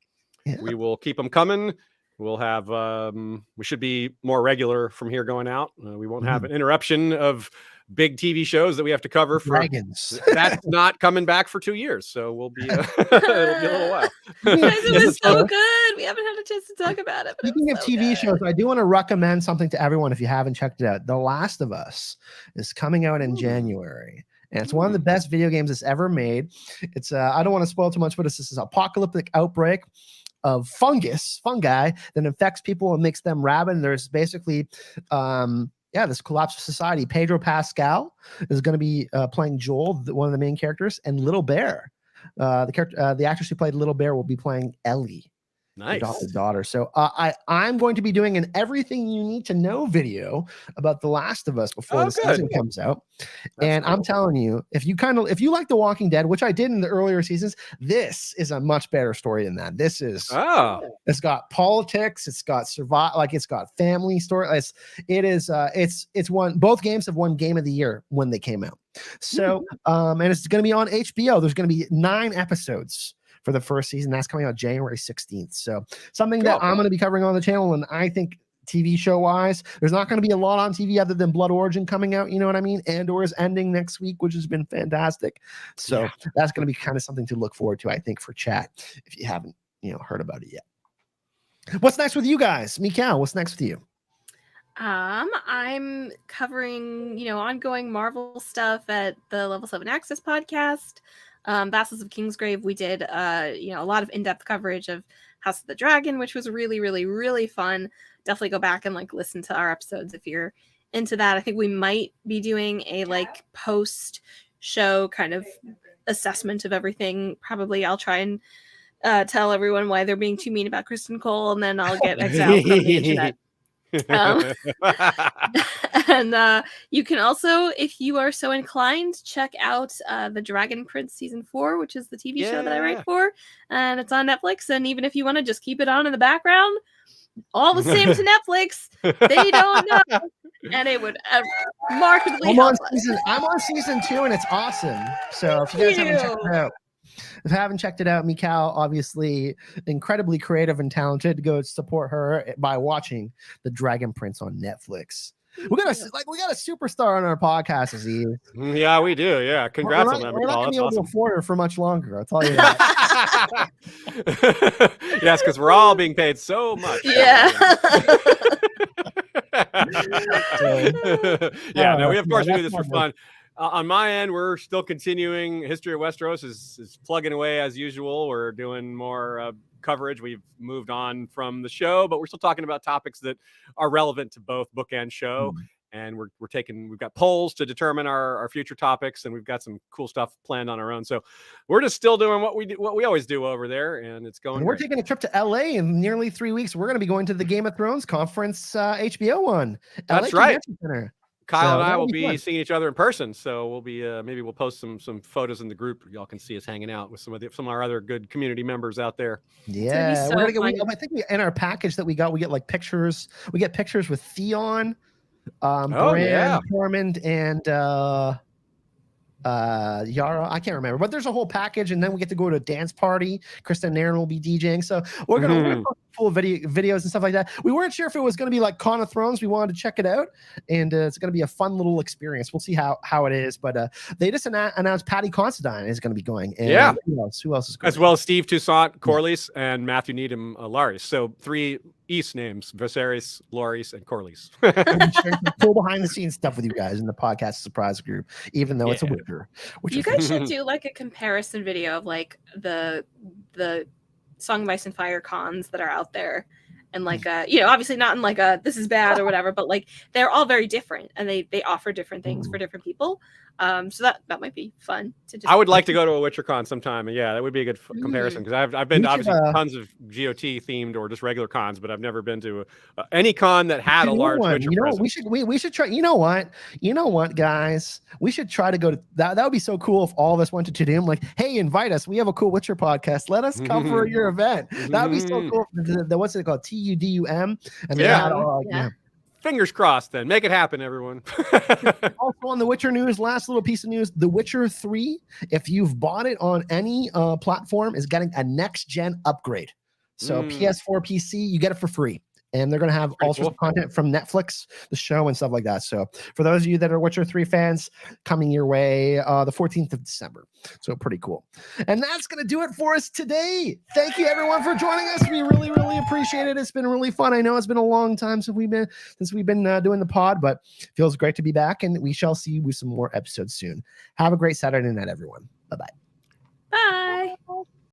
Yeah. We will keep them coming. We'll have we should be more regular from here going out. We won't have an interruption of big TV shows that we have to cover for Dragons. That's not coming back for 2 years, so we'll be it'll be a little while. It was so good. We haven't had a chance to talk about it. Speaking of TV shows, I do want to recommend something to everyone if you haven't checked it out. The Last of Us is coming out in January. And it's one of the best video games that's ever made. It's I don't want to spoil too much, but it's this apocalyptic outbreak of fungi that infects people and makes them rabid. And there's basically this collapse of society. Pedro Pascal is going to be playing Joel, one of the main characters, and Little Bear, the actress who played Little Bear, will be playing Ellie. Nice. His daughter. So I'm going to be doing an everything you need to know video about The Last of Us before the season comes out. That's cool. I'm telling you, if you like The Walking Dead, which I did in the earlier seasons, this is a much better story than that. This is it's got politics, it's got it's got family story. It's won, both games have won Game of the Year when they came out. So and it's going to be on HBO. There's going to be 9 episodes for the first season. That's coming out January 16th. So something that I'm going to be covering on the channel. And I think TV show wise, there's not going to be a lot on TV other than Blood Origin coming out. You know what I mean? Andor is ending next week, which has been fantastic. So that's going to be kind of something to look forward to, I think, for chat, if you haven't, heard about it yet. What's next with you guys? Michal, what's next with you? I'm covering, ongoing Marvel stuff at the Level 7 Access podcast. Vassals of Kingsgrave, we did a lot of in-depth coverage of House of the Dragon, which was really, really, really fun. Definitely go back and listen to our episodes if you're into that. I think we might be doing a post show kind of assessment of everything. Probably I'll try and tell everyone why they're being too mean about Kristen Cole, and then I'll get exiled from the internet. And you can also, if you are so inclined, check out the Dragon Prince season 4, which is the TV show that I write for, and it's on Netflix. And even if you want to just keep it on in the background, all the same to Netflix. They don't know. And it would markedly help us. I'm on season 2 and it's awesome. So if you guys haven't checked it out, Michal, obviously incredibly creative and talented. Go support her by watching The Dragon Prince on Netflix. We got a superstar on our podcast, Aziz. Yeah, we do. Yeah, congrats on that. We're not going to be able to afford her for much longer. I'll tell you that. Yes, because we're all being paid so much. Yeah. Yeah, no, we of course we do this for fun. On my end, we're still continuing. History of Westeros is plugging away as usual. We're doing more coverage. We've moved on from the show, but we're still talking about topics that are relevant to both book and show. And we've got polls to determine our future topics, and we've got some cool stuff planned on our own. So we're just still doing what we always do over there, and it's going. And we're taking a trip to LA in nearly 3 weeks. We're going to be going to the Game of Thrones conference, HBO one. That's LA right. Center. Kyle and I will be seeing each other in person, so we'll be maybe we'll post some photos in the group. Y'all can see us hanging out with some of our other good community members out there. Yeah, we're gonna get. I think in our package that we got, we get like pictures. We get pictures with Theon, Bran, Tormund, and Yara. I can't remember, but there's a whole package, and then we get to go to a dance party. Krista and Aaron will be DJing, so we're gonna post full videos and stuff like that. We weren't sure if it was going to be like Con of Thrones. We wanted to check it out, and it's going to be a fun little experience. We'll see how it is, but they just announced Patty Considine is going to be going. And who else is going? As well as Steve Toussaint, Corlys, and Matthew Needham, Laris. So 3 East names: Viserys, Loris, and Corlys. We'll share some cool behind the scenes stuff with you guys in the podcast surprise group, even though it's a Witcher. You guys should do like a comparison video of like the Song of Ice and Fire cons that are out there, and like obviously not in like this is bad or whatever, but like they're all very different, and they offer different things for different people. So that might be fun to just. I would like to go to a Witcher con sometime, and that would be a good comparison, because I've been to obviously tons of GOT themed or just regular cons, but I've never been to any con that had a large Witcher presence. We should try. You know what, guys? We should try to go to that. That would be so cool if all of us went to Tudum. Like, hey, invite us. We have a cool Witcher podcast. Let us cover your event. That would be so cool. What's it called? TUDUM. And Fingers crossed, then. Make it happen, everyone. Also on the Witcher news, last little piece of news, The Witcher 3, if you've bought it on any platform, is getting a next-gen upgrade. So PS4, PC, you get it for free. And they're going to have all sorts of content from Netflix, the show, and stuff like that. So for those of you that are Witcher 3 fans, coming your way the 14th of December. So pretty cool. And that's going to do it for us today. Thank you, everyone, for joining us. We really, really appreciate it. It's been really fun. I know it's been a long time since we've been doing the pod, but it feels great to be back. And we shall see you with some more episodes soon. Have a great Saturday night, everyone. Bye-bye. Bye.